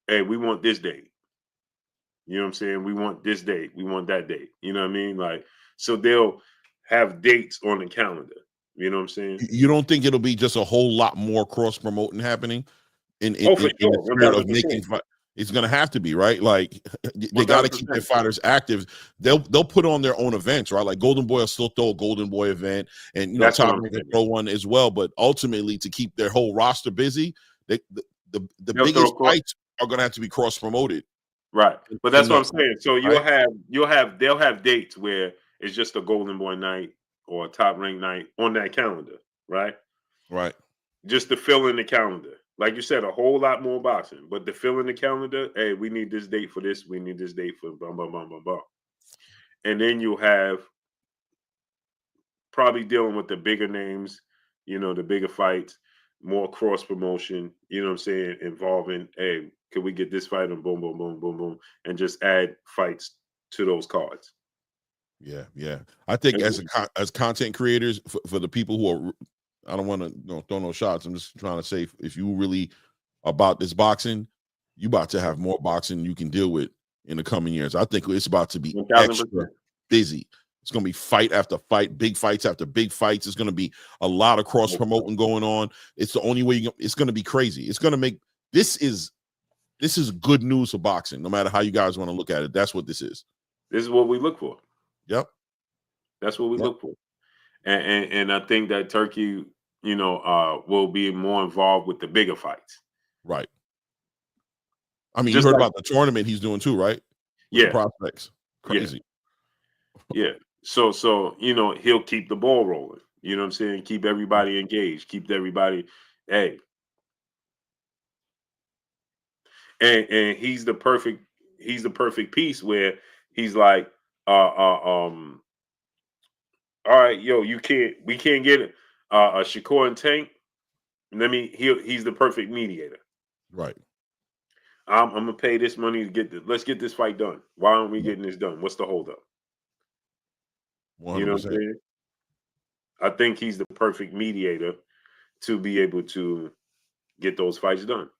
Speaker 1: hey, we want this date. You know what I'm saying? We want this date. We want that date. You know what I mean? Like, so they'll have dates on the calendar. You know what I'm saying?
Speaker 2: You don't think it'll be just a whole lot more cross promoting happening in
Speaker 1: For sure.
Speaker 2: the spirit of
Speaker 1: 100%.
Speaker 2: making it's going to have to be, right? Like they got to keep their fighters active. They'll put on their own events, right? Like Golden Boy will still throw a Golden Boy event, and Top Rank will throw one as well. But ultimately, to keep their whole roster busy, the biggest fights are going to have to be cross promoted.
Speaker 1: Right. But that's what I'm saying. So they'll have dates where it's just a Golden Boy night or a Top Rank night on that calendar, right?
Speaker 2: Right.
Speaker 1: Just to fill in the calendar. Like you said, a whole lot more boxing. But to fill in the calendar, hey, we need this date for this. We need this date for blah, blah, blah, blah, blah. And then you have probably dealing with the bigger names, the bigger fights, more cross promotion, you know what I'm saying, involving, hey, can we get this fight and boom, boom, boom, boom, boom, and just add fights to those cards.
Speaker 2: Yeah. I think as content creators, for the people who are, I don't want to throw no shots. I'm just trying to say, if you really about this boxing, you about to have more boxing you can deal with in the coming years. I think it's about to be
Speaker 1: 1,000%.
Speaker 2: extra busy. It's going to be fight after fight, big fights after big fights. It's going to be a lot of cross promoting going on. It's the only way it's going to be crazy. It's going to make this is good news for boxing, no matter how you guys want to look at it. That's what this is.
Speaker 1: This is what we look for.
Speaker 2: Yep.
Speaker 1: That's what we look for. And I think that Turki, will be more involved with the bigger fights.
Speaker 2: Right. I mean, just you heard about the tournament he's doing too, right? With the prospects. Crazy.
Speaker 1: Yeah. So he'll keep the ball rolling. You know what I'm saying? Keep everybody engaged. Keep everybody, hey. And he's the perfect piece where he's like, all right, yo, we can't get a Shakur and Tank. He's the perfect mediator.
Speaker 2: Right.
Speaker 1: I'm gonna pay this money to get this. Let's get this fight done. Why aren't we getting this done? What's the holdup?
Speaker 2: 100%.
Speaker 1: You know what I'm saying? I think he's the perfect mediator to be able to get those fights done.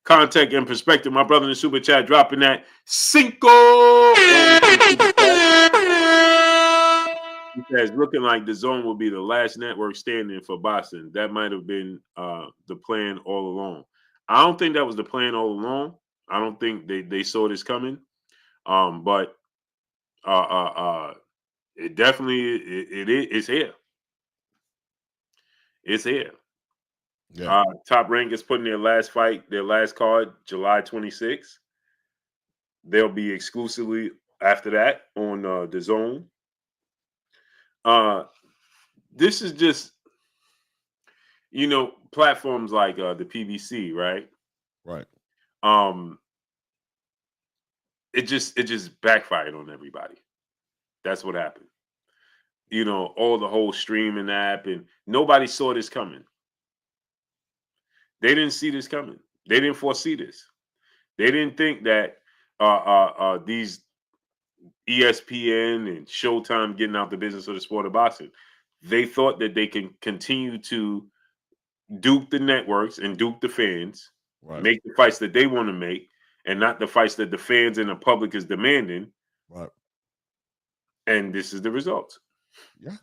Speaker 1: Contact and perspective, my brother in the super chat dropping that Cinco. says looking like the Zone will be the last network standing for boxing. That might have been the plan all along. I don't think that was the plan all along. I don't think they saw this coming. But it definitely it's here. It's here.
Speaker 2: Yeah.
Speaker 1: Top Rank is putting their last fight, their last card, July 26th. They'll be exclusively after that on the Zone. This is just, platforms like the PBC, right?
Speaker 2: Right.
Speaker 1: It just backfired on everybody. That's what happened. All the whole streaming app, and nobody saw this coming. They didn't see this coming. They didn't foresee this. They didn't think that these ESPN and Showtime getting out the business of the sport of boxing. They thought that they can continue to duke the networks and duke the fans,
Speaker 2: Right.
Speaker 1: make the fights that they want to make, and not the fights that the fans and the public is demanding.
Speaker 2: Right.
Speaker 1: And this is the result.
Speaker 2: Yeah.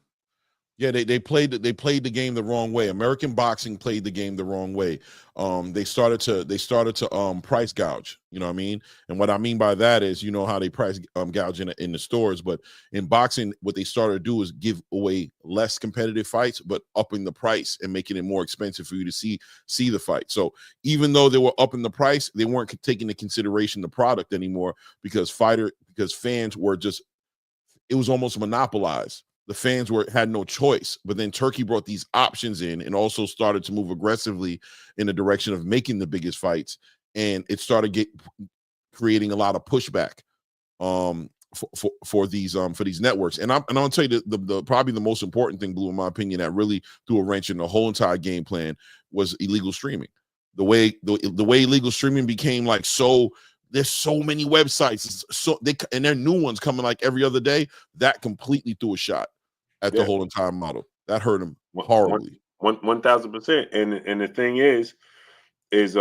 Speaker 2: Yeah, they played the game the wrong way. American boxing played the game the wrong way. They started to price gouge. You know what I mean? And what I mean by that is, how they price gouge in the stores, but in boxing, what they started to do is give away less competitive fights, but upping the price and making it more expensive for you to see the fight. So even though they were upping the price, they weren't taking into consideration the product anymore because fans were just, it was almost monopolized. The fans had no choice, but then Turki brought these options in and also started to move aggressively in the direction of making the biggest fights, and it started creating a lot of pushback for these networks. And I'm gonna tell you the probably the most important thing, Blue, in my opinion, that really threw a wrench in the whole entire game plan was illegal streaming. The way illegal streaming became like so. There's so many websites, and there are new ones coming like every other day. That completely threw a shot at the whole entire model. That hurt him horribly.
Speaker 1: 1,000%. And the thing is here's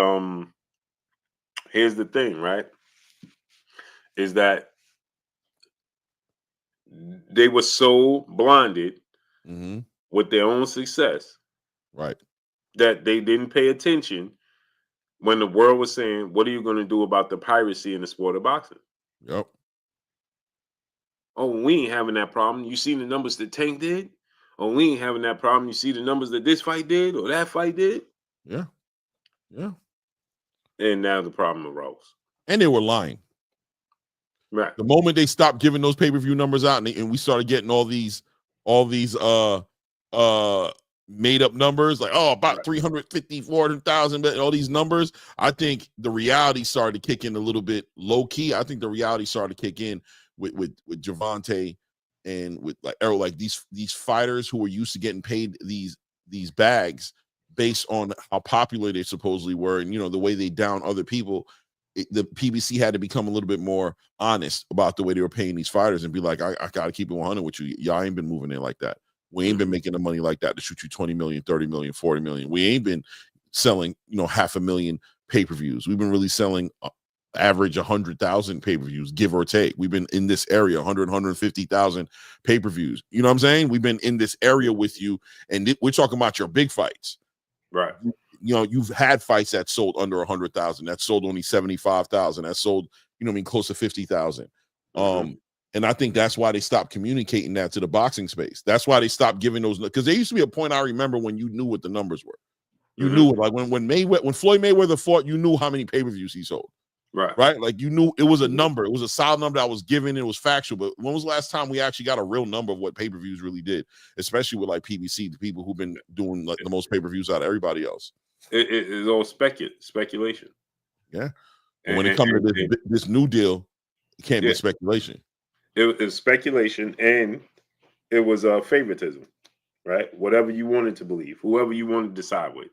Speaker 1: the thing, right? Is that they were so blinded with their own success,
Speaker 2: right,
Speaker 1: that they didn't pay attention when the world was saying, "What are you going to do about the piracy in the sport of boxing?"
Speaker 2: Yep.
Speaker 1: Oh, we ain't having that problem. You see the numbers that Tank did? Oh, we ain't having that problem. You see the numbers that this fight did or that fight did?
Speaker 2: Yeah. Yeah.
Speaker 1: And now the problem arose.
Speaker 2: And they were lying.
Speaker 1: Right.
Speaker 2: The moment they stopped giving those pay-per-view numbers out and we started getting all these made up numbers, like, about 350, 400,000, all these numbers, I think the reality started to kick in a little bit low key. I think the reality started to kick in with Gervonta and with like Errol, like these fighters who were used to getting paid these bags based on how popular they supposedly were, and the way they down other people. The PBC had to become a little bit more honest about the way they were paying these fighters and be like, I got to keep it 100 with you. Y'all ain't been moving in like that. We ain't been making the money like that to shoot you 20 million, 30 million, 40 million. We ain't been selling, 500,000 pay-per-views. We've been really selling average 100,000 pay-per-views, give or take. We've been in this area, 150,000 pay-per-views. You know what I'm saying? We've been in this area with you, and we're talking about your big fights.
Speaker 1: Right.
Speaker 2: You've had fights that sold under 100,000, that sold only 75,000, that sold, close to 50,000. And I think that's why they stopped communicating that to the boxing space. That's why they stopped giving those, because there used to be a point I remember when you knew what the numbers were. You knew it. Like when Floyd Mayweather fought, you knew how many pay-per-views he sold. Right. Like you knew it was a number. It was a solid number that was given. It was factual. But when was the last time we actually got a real number of what pay-per-views really did, especially with like PBC, the people who've been doing like the most pay-per-views out of everybody else?
Speaker 1: It's all speculation.
Speaker 2: Yeah. And when it comes to this new deal, it can't be speculation.
Speaker 1: It was speculation, and it was favoritism, right? Whatever you wanted to believe, whoever you wanted to side with,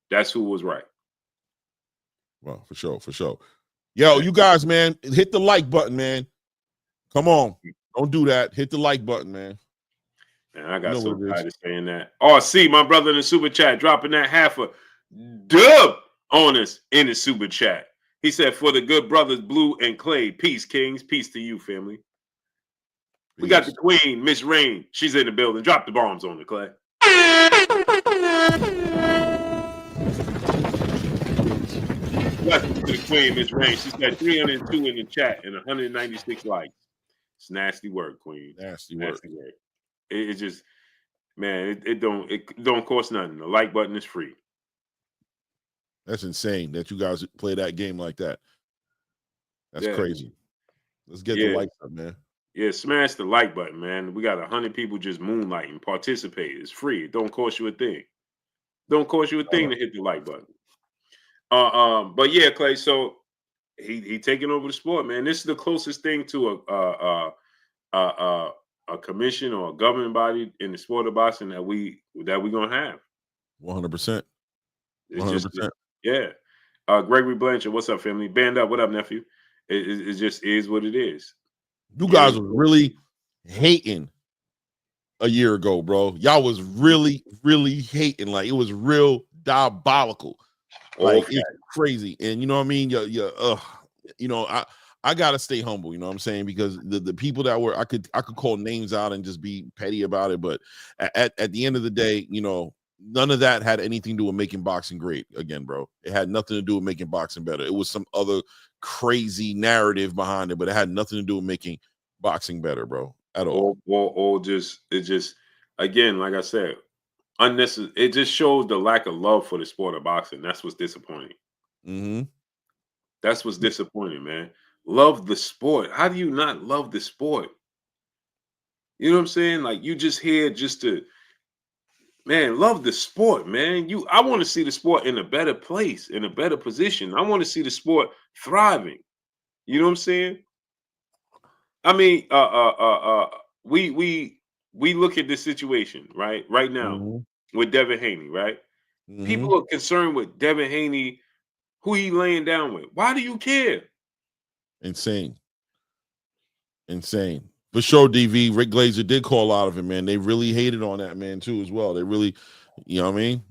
Speaker 1: that's who was right.
Speaker 2: Well, for sure. Yo, you guys, man, hit the like button, man. Come on. Don't do that. Hit the like button, man.
Speaker 1: Man, I got so tired of saying that. Oh, see, my brother in the super chat dropping that half a dub on us in the super chat. He said, for the good brothers, Blue and Clay, peace, kings. Peace to you, family. We got the queen, Miss Rain. She's in the building. Drop the bombs on her, Clay. Blessings to the queen, Miss Rain. She said 302 in the chat and 196 likes. It's nasty work, queen.
Speaker 2: Nasty work.
Speaker 1: It just, man, it don't cost nothing. The like button is free.
Speaker 2: That's insane that you guys play that game like that. That's crazy. Let's get the likes up, man.
Speaker 1: Yeah, smash the like button, man. We got 100 people just moonlighting, participate. It's free. It don't cost you a thing. Don't cost you a thing to hit the like button. But yeah, Clay. So he taking over the sport, man. This is the closest thing to a commission or a governing body in the sport of boxing that we gonna have.
Speaker 2: 100%.
Speaker 1: 100%. Yeah. Gregory Blanchard, what's up, family? Band up. What up, nephew? It just is what it is.
Speaker 2: You guys were really hating a year ago, bro. Y'all was really, really hating. Like, it was real diabolical. Like, it's crazy. And you know what I mean? You know, I gotta stay humble, you know what I'm saying? Because the people that were, I could call names out and just be petty about it. But at the end of the day, you know, none of that had anything to do with making boxing great again, bro. It had nothing to do with making boxing better. It was some other crazy narrative behind it, but it had nothing to do with making boxing better, bro, at all.
Speaker 1: Or just again, like I said, unnecessary. It just shows the lack of love for the sport of boxing. That's what's disappointing.
Speaker 2: Mm-hmm.
Speaker 1: That's what's disappointing, man. Love the sport. How do you not love the sport? You know what I'm saying? Like, you just here just to, man, love the sport, man. I want to see the sport in a better place, in a better position. I want to see the sport thriving. You know what I'm saying? I mean, we look at this situation right now with Devin Haney, right? People are concerned with Devin Haney, who he laying down with. Why do you care?
Speaker 2: Insane. For sure, DV. Rick Glazer did call out of him, man. They really hated on that man too, as well. They really, you know what I mean?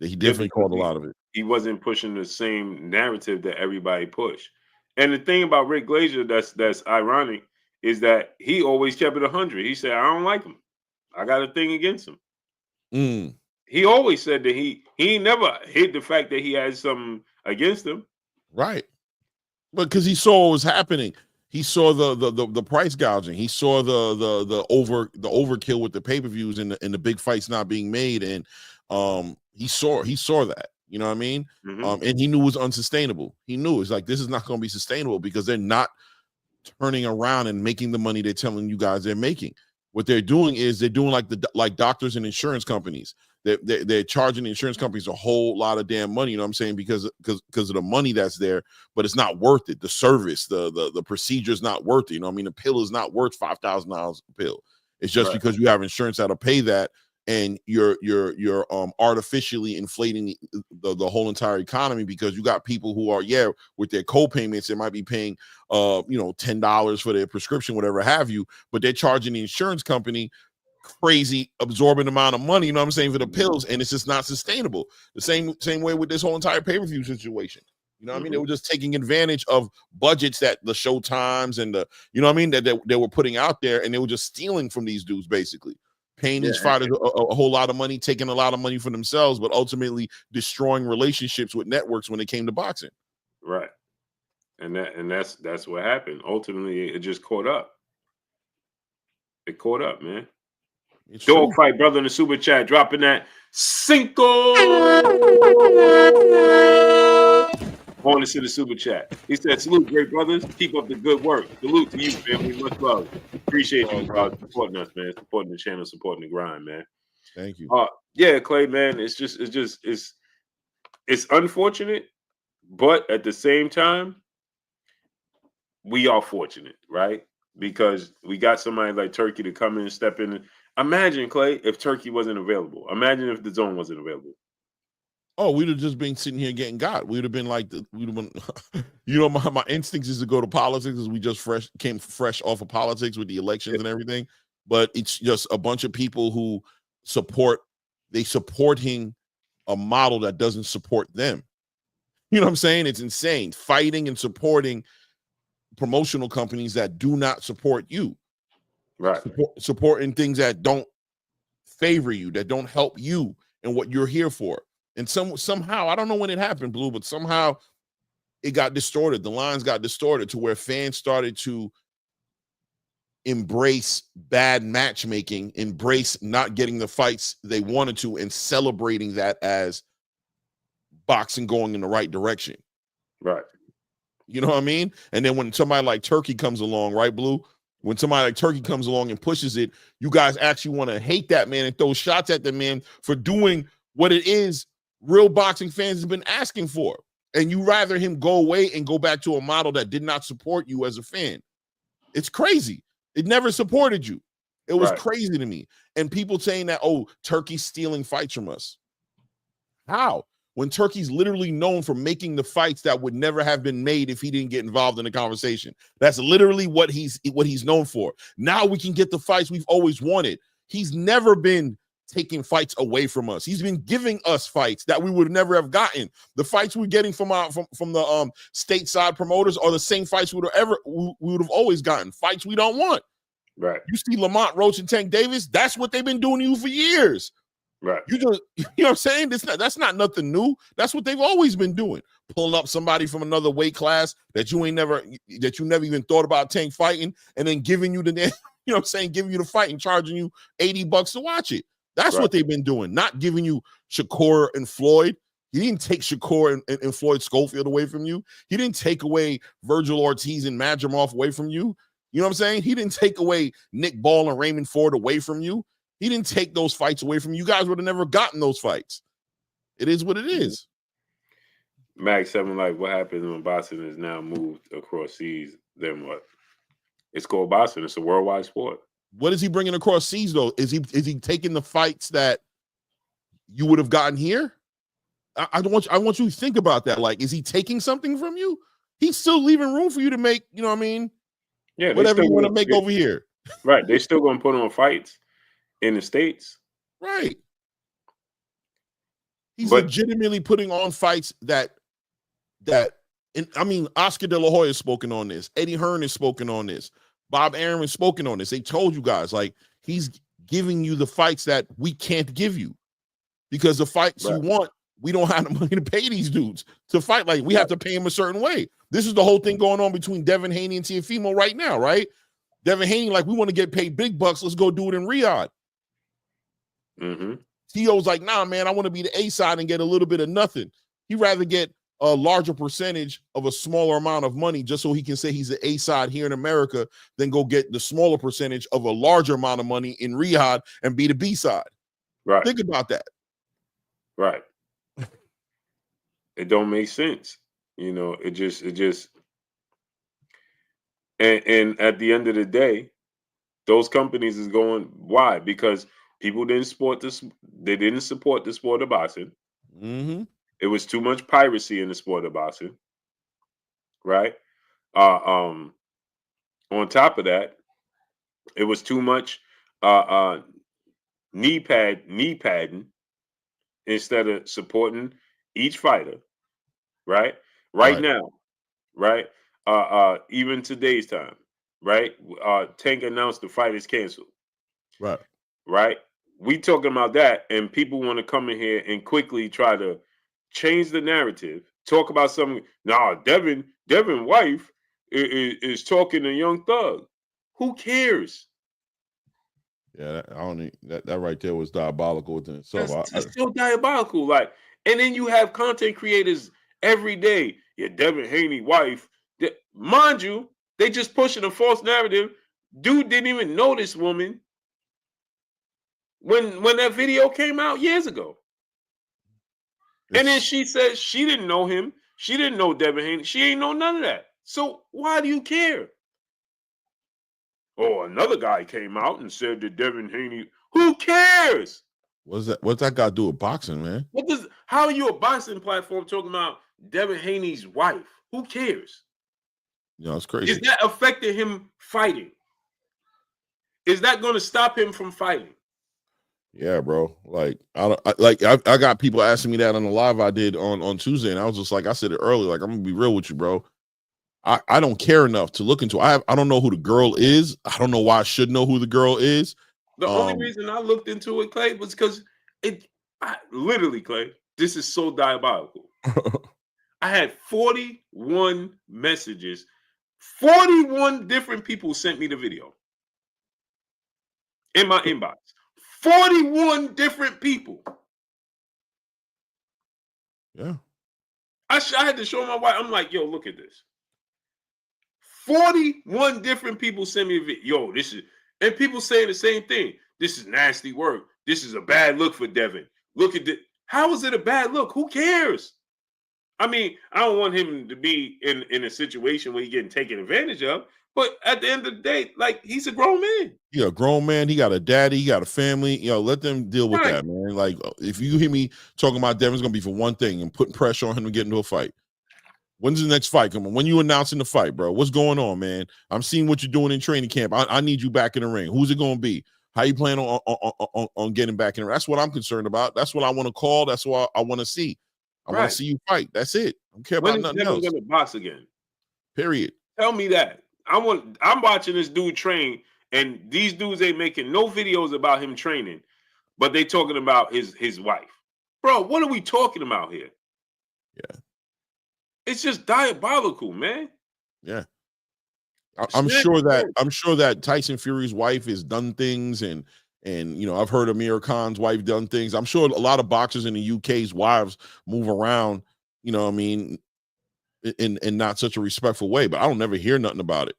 Speaker 2: He definitely called a lot of it.
Speaker 1: He wasn't pushing the same narrative that everybody pushed. And the thing about Rick Glazer that's ironic is that he always kept it 100. He said, I don't like him. I got a thing against him. He always said that he never hid the fact that he had something against him.
Speaker 2: Right. But because he saw what was happening. He saw the price gouging. He saw the overkill with the pay-per-views and the big fights not being made. And he saw that. You know what I mean? And he knew it was unsustainable. He knew it's like, this is not going to be sustainable because they're not turning around and making the money they're telling you guys they're making. What they're doing is they're doing like doctors and insurance companies. They're charging the insurance companies a whole lot of damn money, you know what I'm saying? Because of the money that's there, but it's not worth it. The service, the procedure is not worth it. You know what I mean? The pill is not worth $5,000 a pill. It's just because you have insurance that'll pay that, and you're artificially inflating the whole entire economy because you got people who are with their co-payments, they might be paying $10 for their prescription, whatever have you, but they're charging the insurance company crazy absorbent amount of money, you know what I'm saying, for the pills, and it's just not sustainable. The same way with this whole entire pay-per-view situation. You know what I mean? They were just taking advantage of budgets that the Showtimes and the, you know what I mean, that they were putting out there, and they were just stealing from these dudes, basically. Paying these fighters a whole lot of money, taking a lot of money for themselves, but ultimately destroying relationships with networks when it came to boxing.
Speaker 1: Right. And that's what happened. Ultimately, it just caught up. It caught up, man. Dog fight, brother, in the super chat, dropping that Cinco on us in the super chat. He said, salute, great brothers. Keep up the good work. Salute to you, family. Much love. Appreciate you supporting us, man. Supporting the channel, supporting the grind, man.
Speaker 2: Thank you.
Speaker 1: Yeah, Clay, man. It's unfortunate, but at the same time, we are fortunate, right? Because we got somebody like Turki to come in and step in. Imagine, Clay, if Turki wasn't available. Imagine if the zone wasn't available.
Speaker 2: Oh, we'd have just been sitting here getting got. We'd have been like, we'd have been, you know, my instincts is to go to politics as we just came fresh off of politics with the elections and everything. But it's just a bunch of people who supporting a model that doesn't support them. You know what I'm saying? It's insane. Fighting and supporting promotional companies that do not support you.
Speaker 1: Right.
Speaker 2: Supporting things that don't favor you, that don't help you and what you're here for. And somehow, I don't know when it happened, Blue, but somehow it got distorted. The lines got distorted to where fans started to embrace bad matchmaking, embrace not getting the fights they wanted to, and celebrating that as boxing going in the right direction.
Speaker 1: Right.
Speaker 2: You know what I mean? And then when somebody like Turki comes along, right, Blue? When somebody like Turki comes along and pushes it, you guys actually want to hate that man and throw shots at the man for doing what it is real boxing fans have been asking for. And you rather him go away and go back to a model that did not support you as a fan. It's crazy. It never supported you. It was crazy to me. And people saying that, oh, Turki's stealing fights from us. How? When Turki's literally known for making the fights that would never have been made if he didn't get involved in the conversation. That's literally what he's known for. Now we can get the fights we've always wanted. He's never been taking fights away from us. He's been giving us fights that we would never have gotten. The fights we're getting from the stateside promoters are the same fights we would have always gotten. Fights we don't want.
Speaker 1: Right.
Speaker 2: You see Lamont Roach and Tank Davis, that's what they've been doing to you for years.
Speaker 1: Right.
Speaker 2: You know what I'm saying? That's not nothing new. That's what they've always been doing. Pulling up somebody from another weight class that you never even thought about Tank fighting, and then giving you giving you the fight and charging you $80 to watch it. That's what they've been doing. Not giving you Shakur and Floyd. He didn't take Shakur and Floyd Schofield away from you. He didn't take away Virgil Ortiz and Madrimov away from you. You know what I'm saying? He didn't take away Nick Ball and Raymond Ford away from you. He didn't take those fights away from you. You guys would have never gotten those fights. It is what it is.
Speaker 1: Max 7 like, what happens when boxing is now moved across seas? Then what? It's called boxing. It's a worldwide sport.
Speaker 2: What is he bringing across seas, though? Is he taking the fights that you would have gotten here? I want you to think about that. Like, is he taking something from you? He's still leaving room for you to make, you know what I mean?
Speaker 1: Yeah,
Speaker 2: whatever you want to make over here.
Speaker 1: Right. They're still going to put on fights in the States.
Speaker 2: Right. He's legitimately putting on fights that Oscar De La Hoya has spoken on this. Eddie Hearn has spoken on this. Bob Arum has spoken on this. They told you guys, like, he's giving you the fights that we can't give you because the fights you want, we don't have the money to pay these dudes to fight. Like, we have to pay them a certain way. This is the whole thing going on between Devin Haney and Teofimo right now, right? Devin Haney, like, we want to get paid big bucks. Let's go do it in Riyadh.
Speaker 1: Mm-hmm.
Speaker 2: T.O.'s like, nah, man, I want to be the A side and get a little bit of nothing. He'd rather get a larger percentage of a smaller amount of money just so he can say he's the A side here in America than go get the smaller percentage of a larger amount of money in Riyadh and be the B side.
Speaker 1: Right.
Speaker 2: Think about that.
Speaker 1: Right. It don't make sense. It just and at the end of the day, those companies is going, why? Because people didn't support this. They didn't support the sport of boxing.
Speaker 2: Mm-hmm.
Speaker 1: It was too much piracy in the sport of boxing. Right. On top of that, it was too much knee padding instead of supporting each fighter. Right. Right now. Right. Even today's time. Right. Tank announced the fight is canceled.
Speaker 2: Right.
Speaker 1: Right. We talking about that, and people want to come in here and quickly try to change the narrative. Talk about something. Nah, Devin wife is talking to Young Thug. Who cares?
Speaker 2: Yeah, that right there was diabolical within itself.
Speaker 1: It's still diabolical. Like, and then you have content creators every day. Yeah, Devin Haney wife. Mind you, they just pushing a false narrative. Dude didn't even know this woman when that video came out years ago. And then she said she didn't know him. She didn't know Devin Haney. She ain't know none of that. So why do you care? Oh, another guy came out and said that Devin Haney. Who cares?
Speaker 2: What's that got to do with boxing, man?
Speaker 1: How are you a boxing platform talking about Devin Haney's wife? Who cares?
Speaker 2: It's crazy.
Speaker 1: Is that affecting him fighting? Is that going to stop him from fighting?
Speaker 2: Yeah, bro. Like, I got people asking me that on the live I did on Tuesday, and I was just like, I said it earlier, like, I'm gonna be real with you, bro. I don't care enough to look into. I don't know who the girl is. I don't know why I should know who the girl is.
Speaker 1: The only reason I looked into it, Clay, was because literally, Clay, this is so diabolical. I had 41 messages. 41 different people sent me the video in my inbox. 41 different people.
Speaker 2: Yeah.
Speaker 1: I had to show my wife. I'm like, yo, look at this. 41 different people send me a video. Yo, this is, and people saying the same thing. This is nasty work. This is a bad look for Devin. Look at this. How is it a bad look? Who cares? I mean, I don't want him to be in a situation where he's getting taken advantage of. But at the end of the day, like, he's a grown man.
Speaker 2: Yeah, a grown man. He got a daddy. He got a family. Let them deal with that, man. Like, if you hear me talking about Devin's going to be for one thing and putting pressure on him to get into a fight. When's the next fight? Come on. When you announcing the fight, bro? What's going on, man? I'm seeing what you're doing in training camp. I need you back in the ring. Who's it going to be? How you plan on getting back in the ring? That's what I'm concerned about. That's what I want to call. That's what I want to see. I want to see you fight. That's it. I don't care about nothing else. When is Devin going
Speaker 1: to box again?
Speaker 2: Period.
Speaker 1: Tell me that. I'm watching this dude train, and these dudes ain't making no videos about him training, but they talking about his wife. Bro, what are we talking about here?
Speaker 2: Yeah.
Speaker 1: It's just diabolical, man.
Speaker 2: Yeah. I'm sure that Tyson Fury's wife has done things, and I've heard Amir Khan's wife done things. I'm sure a lot of boxers in the UK's wives move around, in not such a respectful way, but I don't never hear nothing about it.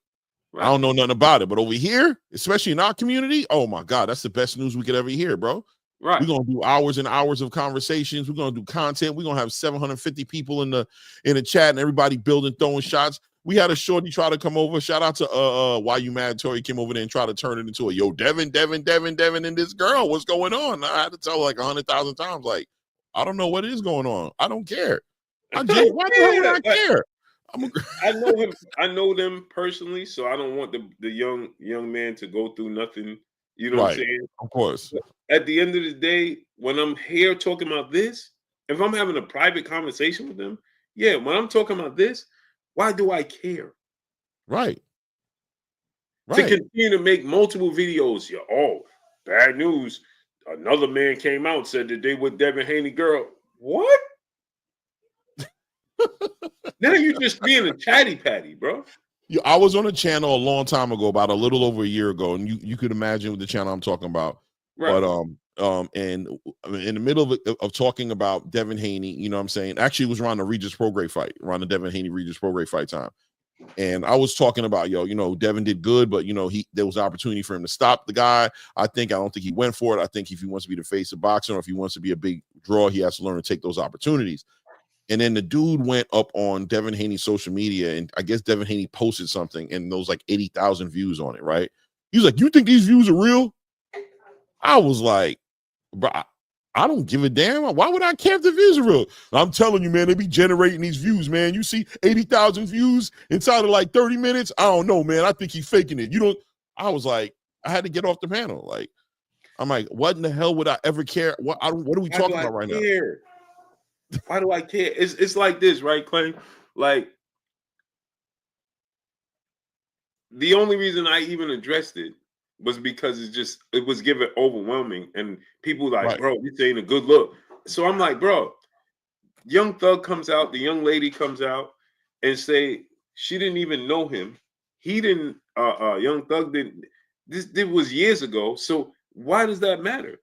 Speaker 2: Right. I don't know nothing about it, but over here, especially in our community, oh my God, that's the best news we could ever hear, bro. Right. We're gonna do hours and hours of conversations. We're gonna do content. We're gonna have 750 people in the chat, and everybody building, throwing shots. We had a shorty try to come over. Shout out to Why You Mad Tori, came over there and tried to turn it into a Devin, and this girl, what's going on? I had to tell her like 100,000 times, like, I don't know what is going on. I don't care. Why the hell would I care?
Speaker 1: I know them personally, so I don't want the young man to go through nothing. You know what I'm saying?
Speaker 2: Of course.
Speaker 1: But at the end of the day, when I'm here talking about this, if I'm having a private conversation with them, yeah, when I'm talking about this, why do I care?
Speaker 2: Right.
Speaker 1: To continue to make multiple videos. Bad news. Another man came out and said that they with Devin Haney girl. What? Now you just being a chatty patty, bro.
Speaker 2: Yeah, I was on a channel a long time ago, about a little over a year ago, and you could imagine what the channel I'm talking about. Right. But and in the middle of talking about Devin Haney, you know what I'm saying? Actually, it was around the Regis Prograis fight, around the Devin Haney Regis Prograis fight time. And I was talking about, Devin did good, but there was opportunity for him to stop the guy. I don't think he went for it. I think if he wants to be the face of boxing, or if he wants to be a big draw, he has to learn to take those opportunities. And then the dude went up on Devin Haney's social media, and I guess Devin Haney posted something, and there was like 80,000 views on it, right? He was like, "You think these views are real?" I was like, "Bro, I don't give a damn. Why would I care if the views are real?" I'm telling you, man, they be generating these views, man. You see 80,000 views inside of like 30 minutes? I don't know, man. I think he's faking it. I was like, I had to get off the panel. Like, I'm like, what in the hell would I ever care? What are we talking about right now?
Speaker 1: Why do I care? It's like this, right, Clay? Like, the only reason I even addressed it was because it was given overwhelming, and people like, bro, this ain't a good look. So I'm like, bro, Young Thug comes out, the young lady comes out and say she didn't even know him. He didn't, Young Thug didn't. This was years ago. So why does that matter?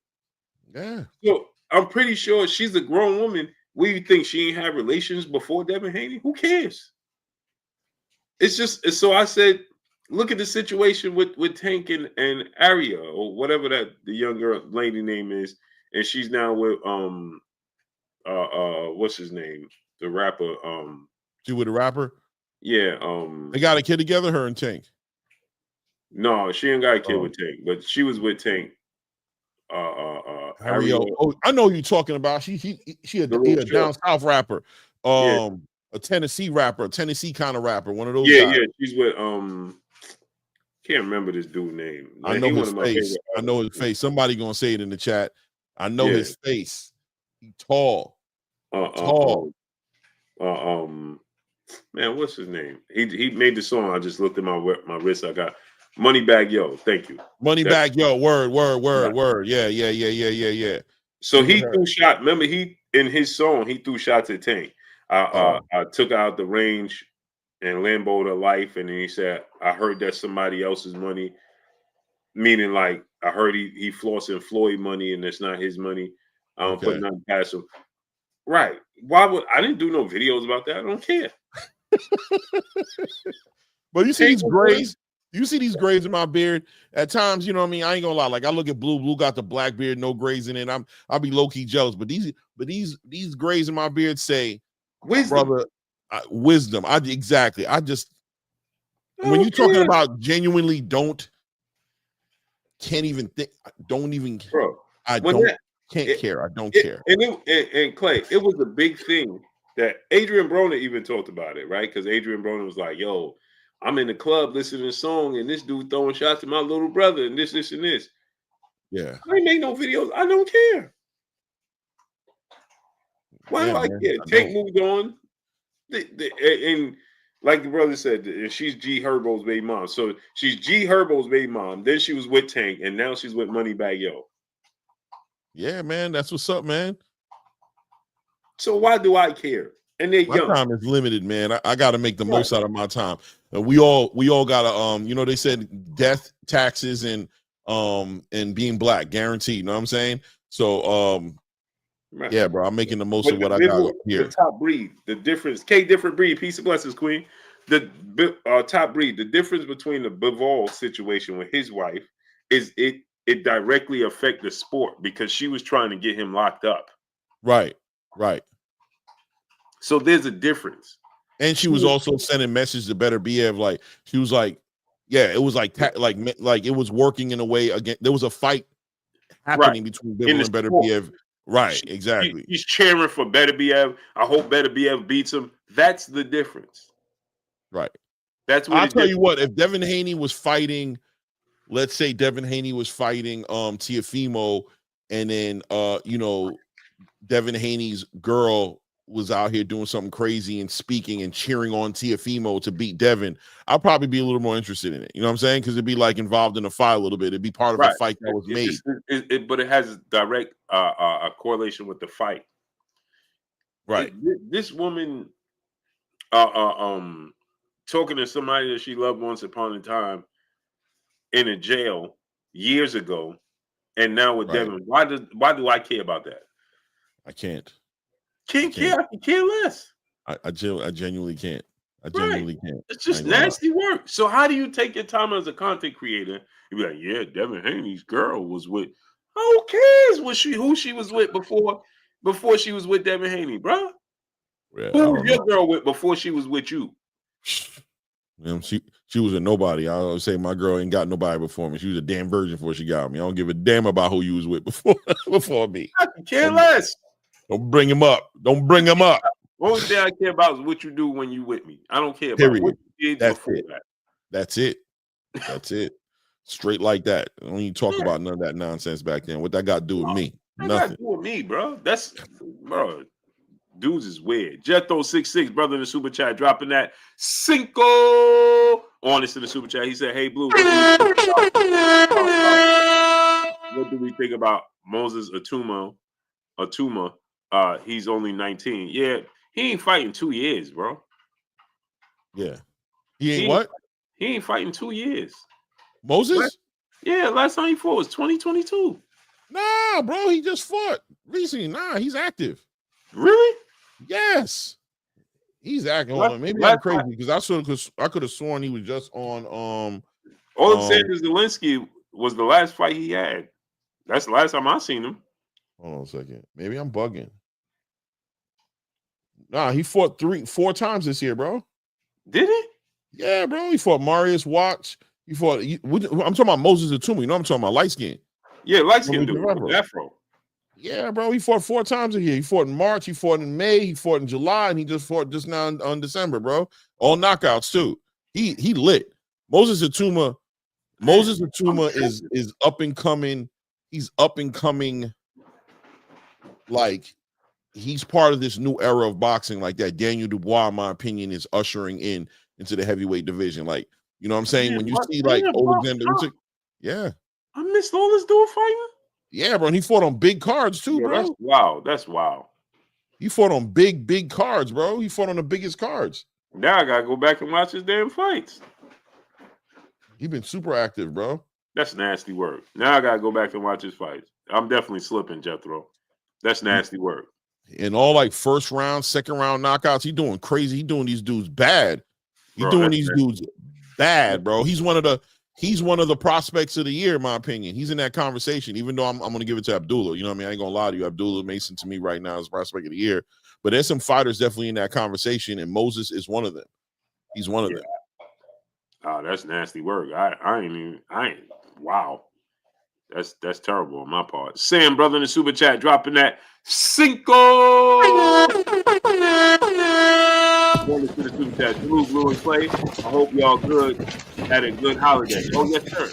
Speaker 2: Yeah.
Speaker 1: So I'm pretty sure she's a grown woman. What do you think? She ain't had relations before Devin Haney? Who cares? It's just, so I said, look at the situation with Tank and Aria, or whatever that the younger lady name is, and she's now with what's his name? The rapper.
Speaker 2: She with a rapper?
Speaker 1: Yeah.
Speaker 2: They got a kid together, her and Tank.
Speaker 1: No, she ain't got a kid with Tank, but she was with Tank.
Speaker 2: Aria. Oh, I know who you're talking about. She a down south rapper. A Tennessee rapper, a Tennessee kind of rapper, one of those guys.
Speaker 1: Yeah, she's with can't remember this dude's name.
Speaker 2: I know his face. I know his face. Somebody gonna say it in the chat. I know his face. He's tall. Tall.
Speaker 1: Man, what's his name? He made the song. I just looked at my wrist. I got Moneybag Yo. Thank you.
Speaker 2: Money
Speaker 1: That,
Speaker 2: back, yo. Word,
Speaker 1: right.
Speaker 2: word. Yeah.
Speaker 1: So
Speaker 2: Sing with
Speaker 1: he
Speaker 2: her.
Speaker 1: threw shot. Remember, he in his song he threw shots at Tank. I took out the range and Lambo to life, and then he said, "I heard that's somebody else's money," meaning like I heard he flossing Floyd money, and it's not his money. I don't put
Speaker 2: Okay.
Speaker 1: nothing past him. Right? Why would I didn't do no videos about that? I don't care.
Speaker 2: But you see
Speaker 1: Tank
Speaker 2: these
Speaker 1: was with him.
Speaker 2: grays. You see these grays in my beard. At times, you know what I mean. I ain't gonna lie. Like I look at Blue. Blue got the black beard, no grays in it. I'll be low key jealous. But these grays in my beard say,
Speaker 1: Wisdom.
Speaker 2: brother, wisdom. Exactly. I just
Speaker 1: I
Speaker 2: when
Speaker 1: don't
Speaker 2: you talking
Speaker 1: care,
Speaker 2: about genuinely can't even think. Don't even.
Speaker 1: bro.
Speaker 2: I
Speaker 1: When
Speaker 2: don't
Speaker 1: that
Speaker 2: can't
Speaker 1: it,
Speaker 2: care. I don't care.
Speaker 1: and Clay, it was a big thing that Adrian Broner even talked about it, right? Because Adrian Broner was like, "Yo, I'm in the club listening to a song, and this dude throwing shots at my little brother, and this, and this."
Speaker 2: Yeah.
Speaker 1: I ain't make no videos. I don't care. Why
Speaker 2: Yeah,
Speaker 1: do I
Speaker 2: man.
Speaker 1: care?
Speaker 2: I
Speaker 1: Tank
Speaker 2: don't.
Speaker 1: moved on. And like the brother said, she's G Herbo's baby mom. So she's G Herbo's baby mom. Then she was with Tank, and now she's with Moneybag Yo.
Speaker 2: Yeah, man. That's what's up, man.
Speaker 1: So why do I care? And they're
Speaker 2: My
Speaker 1: young.
Speaker 2: time is limited, man. I got to make the
Speaker 1: Right.
Speaker 2: most out of my time. We all gotta you know, they said death, taxes, and being black guaranteed. You know what I'm saying? So
Speaker 1: Right.
Speaker 2: yeah, bro, I'm making the most
Speaker 1: But
Speaker 2: of
Speaker 1: the
Speaker 2: what I got
Speaker 1: Bivol,
Speaker 2: up
Speaker 1: the
Speaker 2: here.
Speaker 1: top breed, the difference, different breed, peace and blessings, Queen. The top breed, the difference between the Bivol situation with his wife is it directly affect the sport because she was trying to get him locked up.
Speaker 2: Right.
Speaker 1: So there's a difference.
Speaker 2: And she was also sending messages to Better Behave. Like she was like, yeah, it was like like it was working in a way again. There was a fight happening between
Speaker 1: In
Speaker 2: Bivol
Speaker 1: the
Speaker 2: and Better
Speaker 1: sport.
Speaker 2: Behave. Right, exactly.
Speaker 1: He's cheering for Better Behave. I hope Better Behave beats him. That's the difference.
Speaker 2: Right.
Speaker 1: That's what
Speaker 2: I'll
Speaker 1: it
Speaker 2: tell
Speaker 1: did.
Speaker 2: you what, if Devin Haney was fighting, let's say Devin Haney was fighting Tiafimo, and then you know, Devin Haney's girl was out here doing something crazy and speaking and cheering on Tiafimo to beat Devin, I'll probably be a little more interested in it. You know what I'm saying? Because it'd be like involved in a fight a little bit. It'd be part of a fight that was made.
Speaker 1: But it has direct a correlation with the fight.
Speaker 2: Right.
Speaker 1: This woman talking to somebody that she loved once upon a time in a jail years ago, and now with
Speaker 2: Right.
Speaker 1: Devin. Why do I care about that?
Speaker 2: I can't.
Speaker 1: Can't care. I can care less.
Speaker 2: I genuinely can't. I
Speaker 1: Right.
Speaker 2: genuinely can't.
Speaker 1: It's just nasty work. So how do you take your time as a content creator? You be like, yeah, Devin Haney's girl was with. Who cares who she was with before she was with Devin Haney, bro?
Speaker 2: Yeah,
Speaker 1: Who
Speaker 2: I
Speaker 1: was
Speaker 2: don't
Speaker 1: your
Speaker 2: know.
Speaker 1: girl with before she was with you?
Speaker 2: You know, she was a nobody. I always say my girl ain't got nobody before me. She was a damn virgin before she got me. I don't give a damn about who you was with before me.
Speaker 1: I can care less.
Speaker 2: Don't bring him up. Don't bring him up.
Speaker 1: Only thing I care about is what you do when you with me. I don't care
Speaker 2: Period.
Speaker 1: about what you did
Speaker 2: That's
Speaker 1: before
Speaker 2: it.
Speaker 1: that.
Speaker 2: That's it. That's it. Straight like that. I don't even talk about none of that nonsense back then. What that got to do with me?
Speaker 1: That
Speaker 2: Nothing.
Speaker 1: got to do with me, bro. Bro. Dudes is weird. Jetho66, brother in the super chat, dropping that Cinco on us in the super chat. He said, "Hey Blue, what do we think about Moses Atuma? He's only 19. Yeah, he ain't fighting 2 years, bro.
Speaker 2: Yeah, he ain't what?
Speaker 1: He ain't fighting 2 years.
Speaker 2: Moses?
Speaker 1: Last time he fought was 2022.
Speaker 2: Nah, bro, he just fought recently. Nah, he's active.
Speaker 1: Really?
Speaker 2: Yes, he's acting. Maybe I'm crazy because I could have sworn he was just on
Speaker 1: Alexander Zelensky was the last fight he had. That's the last time I seen him.
Speaker 2: Hold on a second. Maybe I'm bugging. Nah, he fought 4 times this year, bro.
Speaker 1: Did he?
Speaker 2: Yeah, bro. He fought Marius Watts. I'm talking about Moses Atuma. You know, I'm talking about light skin.
Speaker 1: Yeah, light skin dude with afro.
Speaker 2: Yeah, bro. He fought 4 times a year. He fought in March. He fought in May. He fought in July, and he just fought just now on December, bro. All knockouts too. He lit. Moses Atuma is up and coming. He's up and coming. Like he's part of this new era of boxing, like that. Daniel Dubois, in my opinion, is ushering into the heavyweight division. Like, you know what I'm saying?
Speaker 1: Yeah,
Speaker 2: When you
Speaker 1: but
Speaker 2: see like
Speaker 1: damn, bro,
Speaker 2: Alexander Usyk, yeah,
Speaker 1: I missed all this dude fighting.
Speaker 2: yeah, bro. And he fought on big cards too,
Speaker 1: Yo, that's
Speaker 2: bro.
Speaker 1: wow. That's wow.
Speaker 2: He fought on big cards, bro. He fought on the biggest cards.
Speaker 1: Now I gotta go back and watch his damn fights.
Speaker 2: He been super active, bro.
Speaker 1: That's nasty work. Now I gotta go back and watch his fights. I'm definitely slipping, Jethro. That's nasty work.
Speaker 2: And all like first round, second round knockouts. He doing crazy. He doing these dudes bad. He
Speaker 1: Bro,
Speaker 2: doing
Speaker 1: that's
Speaker 2: these
Speaker 1: nasty.
Speaker 2: dudes bad, bro. He's one of the prospects of the year, in my opinion. He's in that conversation, even though I'm gonna give it to Abdullah. You know what I mean? I ain't gonna lie to you. Abdullah Mason to me right now is prospect of the year. But there's some fighters definitely in that conversation, and Moses is one of them. He's one of them.
Speaker 1: Oh, that's nasty work. I ain't wow. That's terrible on my part. Sam, brother in the super chat, dropping that Cinco. Going to the super chat. Blue, Blue, and Clay. I hope y'all good. Had a good holiday. Oh, yes, sir.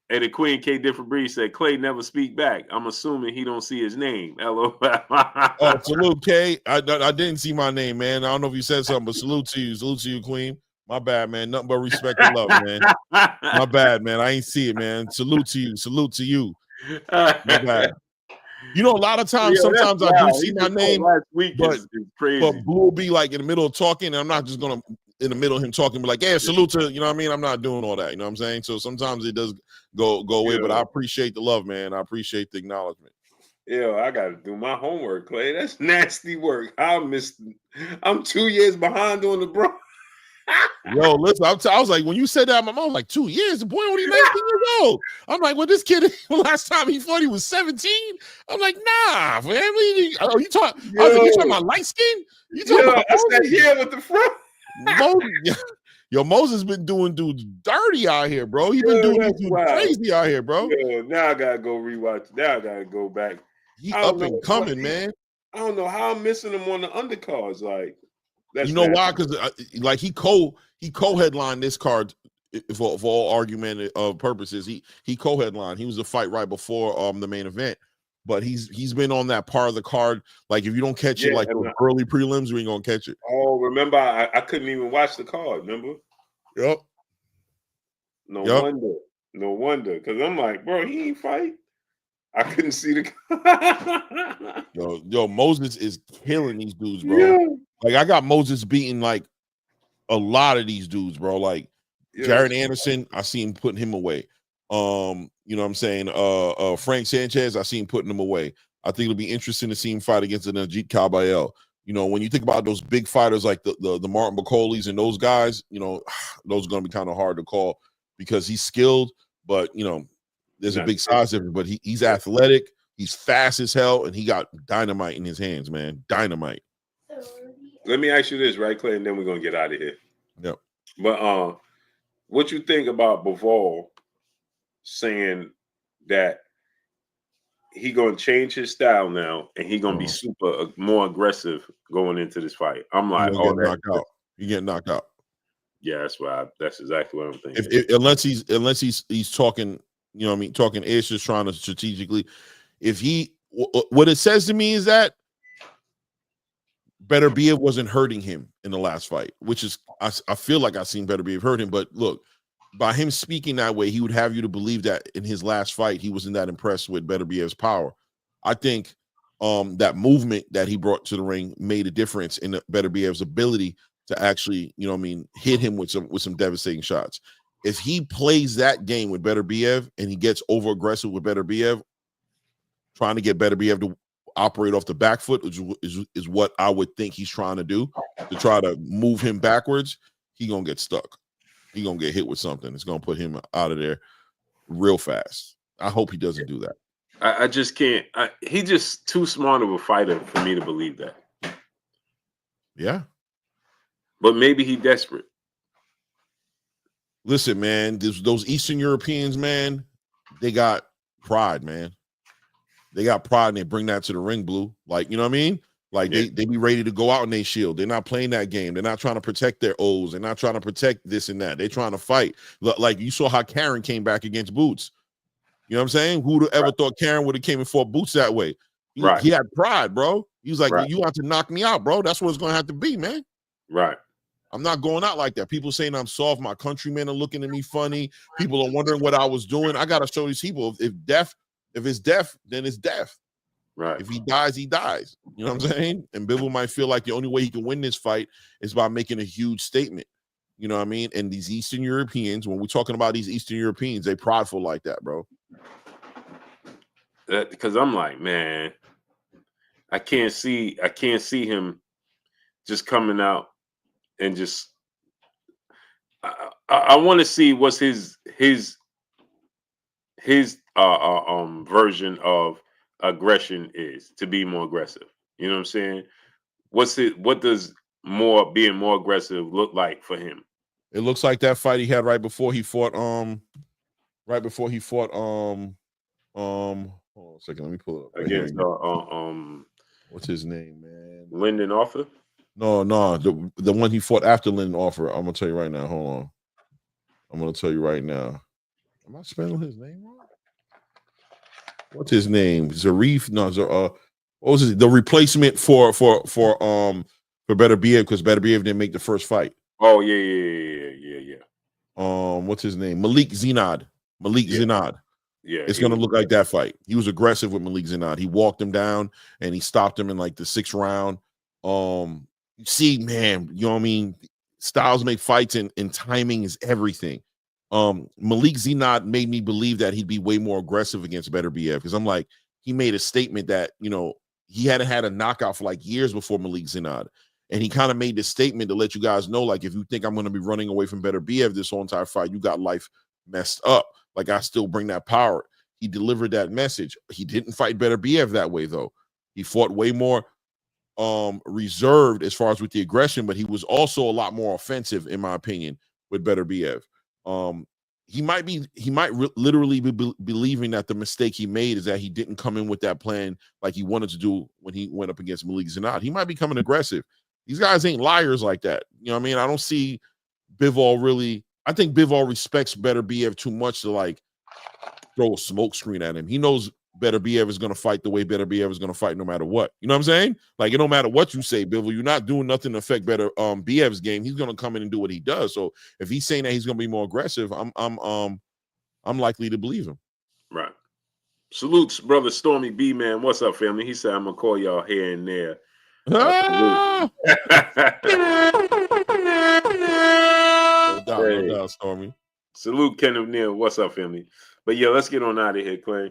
Speaker 1: Hey, the Queen K. Different Breed said Clay never speak back. I'm assuming he don't see his name. LOL.
Speaker 2: Oh, salute, K. I didn't see my name, man. I don't know if you said something, but salute to you. Salute to you, Queen. My bad, man. Nothing but respect and love, man. My bad, man. I ain't see it, man. Salute to you. Salute to you. My bad. You know, a lot of times, sometimes I do see my name,
Speaker 1: last week
Speaker 2: but
Speaker 1: is crazy.
Speaker 2: But Blue will be like in the middle of talking, and I'm not just gonna in the middle of him talking, be like, "Yeah, salute to," you know what I mean? I'm not doing all that, you know what I'm saying? So sometimes it does go away, but I appreciate the love, man. I appreciate the acknowledgement.
Speaker 1: Yeah, I got to do my homework, Clay. That's nasty work. I'm 2 years behind on the bro.
Speaker 2: Yo, listen, I was like, when you said that, my mom was like, 2 years? The boy only 19 years old. I'm like, well, this kid, last time he fought, he was 17. I'm like, nah, family. Oh, you talking? I was like, you talking about light skin? You talking about
Speaker 1: that's that hair with the front.
Speaker 2: Yo, Moses been doing dudes dirty out here, bro. He been doing these dudes crazy out here, bro.
Speaker 1: Yo, now I gotta go rewatch. Now I gotta go back.
Speaker 2: He up and coming, man.
Speaker 1: I don't know how I'm missing him on the undercards. Like,
Speaker 2: you know why? Because like he co-headlined this card for all argument purposes. He co-headlined. He was a fight right before the main event, but he's been on that part of the card. Like if you don't catch it, like the early prelims, you ain't gonna catch it.
Speaker 1: Oh, remember I couldn't even watch the card. Remember?
Speaker 2: Yep.
Speaker 1: No wonder. Because I'm like, bro, he ain't fight. I couldn't see the.
Speaker 2: yo, Moses is killing these dudes, bro. Yeah. Like I got Moses beating like a lot of these dudes, bro. Like Jared Anderson, I see him putting him away. You know what I'm saying? Frank Sanchez, I see him putting him away. I think it'll be interesting to see him fight against an Ajit Kabayel. You know, when you think about those big fighters like the Martin McCauley's and those guys, you know, those are going to be kind of hard to call because he's skilled, but you know, there's a big size difference. But he's athletic, he's fast as hell, and he got dynamite in his hands, man. Dynamite.
Speaker 1: Let me ask you this, right, Clay, and then we're gonna get out of here.
Speaker 2: Yep.
Speaker 1: But what you think about Bivol saying that he gonna change his style now and he gonna be super more aggressive going into this fight? I'm like,
Speaker 2: he getting knocked out.
Speaker 1: Yeah, that's exactly what I'm thinking.
Speaker 2: Unless he's talking, you know what I mean, talking ish, just trying to strategically. What it says to me is that Beterbiev wasn't hurting him in the last fight, which is I feel like I've seen Beterbiev hurt him, but look, by him speaking that way, he would have you to believe that in his last fight he wasn't that impressed with Beterbiev's power. I think that movement that he brought to the ring made a difference in Beterbiev's ability to actually, you know what I mean, hit him with some devastating shots. If he plays that game with Beterbiev and he gets over aggressive with Beterbiev, trying to get Beterbiev to operate off the back foot is what I would think he's trying to do, to try to move him backwards, he gonna get stuck. He gonna get hit with something. It's gonna put him out of there real fast. I hope he doesn't do that.
Speaker 1: I just can't. He's just too smart of a fighter for me to believe that.
Speaker 2: Yeah.
Speaker 1: But maybe he's desperate.
Speaker 2: Listen, man, those Eastern Europeans, man, they got pride, man. They got pride and they bring that to the ring, Blue. Like, you know what I mean? Like they be ready to go out in their shield. They're not playing that game. They're not trying to protect their O's. They're not trying to protect this and that. They're trying to fight. Like you saw how Karen came back against Boots. You know what I'm saying? Who'd have ever thought Karen would have came and fought Boots that way? He had pride, bro. He was like,
Speaker 1: Right.
Speaker 2: you have to knock me out, bro. That's what it's gonna have to be, man.
Speaker 1: Right.
Speaker 2: I'm not going out like that. People saying I'm soft. My countrymen are looking at me funny. People are wondering what I was doing. I gotta show these people if it's death, then it's death.
Speaker 1: Right.
Speaker 2: If he dies, he dies. You know what I'm saying? And Bivol might feel like the only way he can win this fight is by making a huge statement. You know what I mean? And these Eastern Europeans, when we're talking about these Eastern Europeans, they prideful like that, bro.
Speaker 1: Because I'm like, man, I can't see him just coming out and just. I want to see what's his version of aggression is, to be more aggressive. You know what I'm saying? What does being more aggressive look like for him?
Speaker 2: It looks like that fight he had right before he fought hold on a second, let me pull it up
Speaker 1: Against
Speaker 2: what's his name, man?
Speaker 1: Lyndon Arthur?
Speaker 2: No, the one he fought after Lyndon Arthur. I'm gonna tell you right now. Hold on. I'm gonna tell you right now. Am I spelling his name wrong? What's his name? Zarif? No, what was his, the replacement for Better Biev, because Better Biev didn't make the first fight.
Speaker 1: Oh yeah.
Speaker 2: What's his name? Malik Zinad. Zinad.
Speaker 1: Yeah,
Speaker 2: it's gonna look like that fight. He was aggressive with Malik Zinad. He walked him down and he stopped him in like the 6th round. See, man, you know what I mean? Styles make fights, and timing is everything. Malik Zinad made me believe that he'd be way more aggressive against Better Biev, because I'm like, he made a statement that, you know, he hadn't had a knockout for like years before Malik Zinad. And he kind of made this statement to let you guys know, like, if you think I'm going to be running away from Better Biev this whole entire fight, you got life messed up. Like, I still bring that power. He delivered that message. He didn't fight Better Biev that way, though. He fought way more reserved as far as with the aggression, but he was also a lot more offensive, in my opinion, with Better Biev. He might literally be believing that the mistake he made is that he didn't come in with that plan like he wanted to do when he went up against Malik Zinad. He might be coming aggressive. These guys ain't liars like that. You know what I mean? I don't see Bivol really. I think Bivol respects Better Biev too much to like throw a smoke screen at him. He knows Better Biev is going to fight the way Better Biev is going to fight no matter what. You know what I'm saying? Like, it don't matter what you say, Bivol. You're not doing nothing to affect Better Biev's game. He's going to come in and do what he does. So if he's saying that he's going to be more aggressive, I'm likely to believe him.
Speaker 1: Right. Salutes, brother Stormy B, man. What's up, family? He said I'm gonna call y'all here and there.
Speaker 2: No doubt, Stormy.
Speaker 1: Salute, Kenneth Neal. What's up, family? But yeah, let's get on out of here, Clay.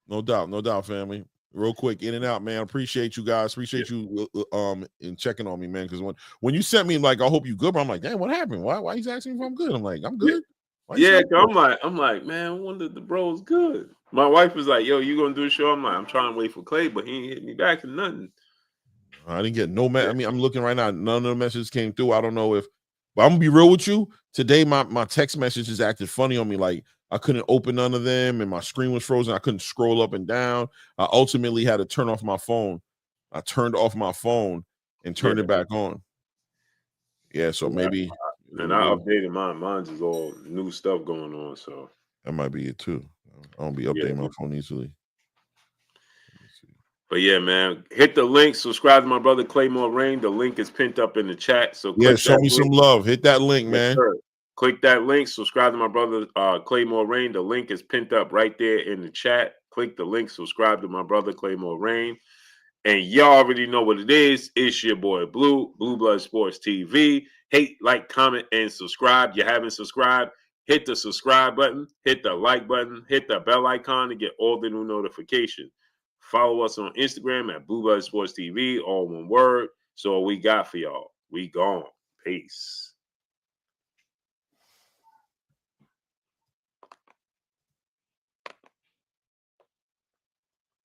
Speaker 2: No doubt, family. Real quick, in and out, man. Appreciate you guys. Appreciate you in checking on me, man. Because when you sent me like, I hope you good, but I'm like, damn, what happened? Why he's asking if I'm good? I'm like, I'm good.
Speaker 1: Yeah, I'm like, man, I wonder if the bro's good. My wife was like, yo, you gonna do a show? I'm like, I'm trying to wait for Clay, but he ain't hit me back or nothing.
Speaker 2: I didn't get no message. I mean, I'm looking right now. None of the messages came through. I don't know if, but I'm gonna be real with you. Today, my text messages acted funny on me. Like, I couldn't open none of them, and my screen was frozen. I couldn't scroll up and down. I ultimately had to turn off my phone. I turned off my phone and turned it back on. Yeah, so maybe.
Speaker 1: And I updated mine. Mine's is all new stuff going on, so
Speaker 2: that might be it too. I don't be updating my phone easily.
Speaker 1: But yeah, man, hit the link. Subscribe to my brother Claymore Rain. The link is pinned up in the chat. So
Speaker 2: yeah, show me some love. Hit that link, man.
Speaker 1: Sure. Click that link. Subscribe to my brother Claymore Rain. The link is pinned up right there in the chat. Click the link. Subscribe to my brother Claymore Rain. And y'all already know what it is. It's your boy Blue Blood Sports TV. Hate, like, comment, and subscribe. You haven't subscribed, hit the subscribe button, hit the like button, hit the bell icon to get all the new notifications. Follow us on Instagram at Blue Blood Sports TV, all one word. So what we got for y'all. We gone. Peace.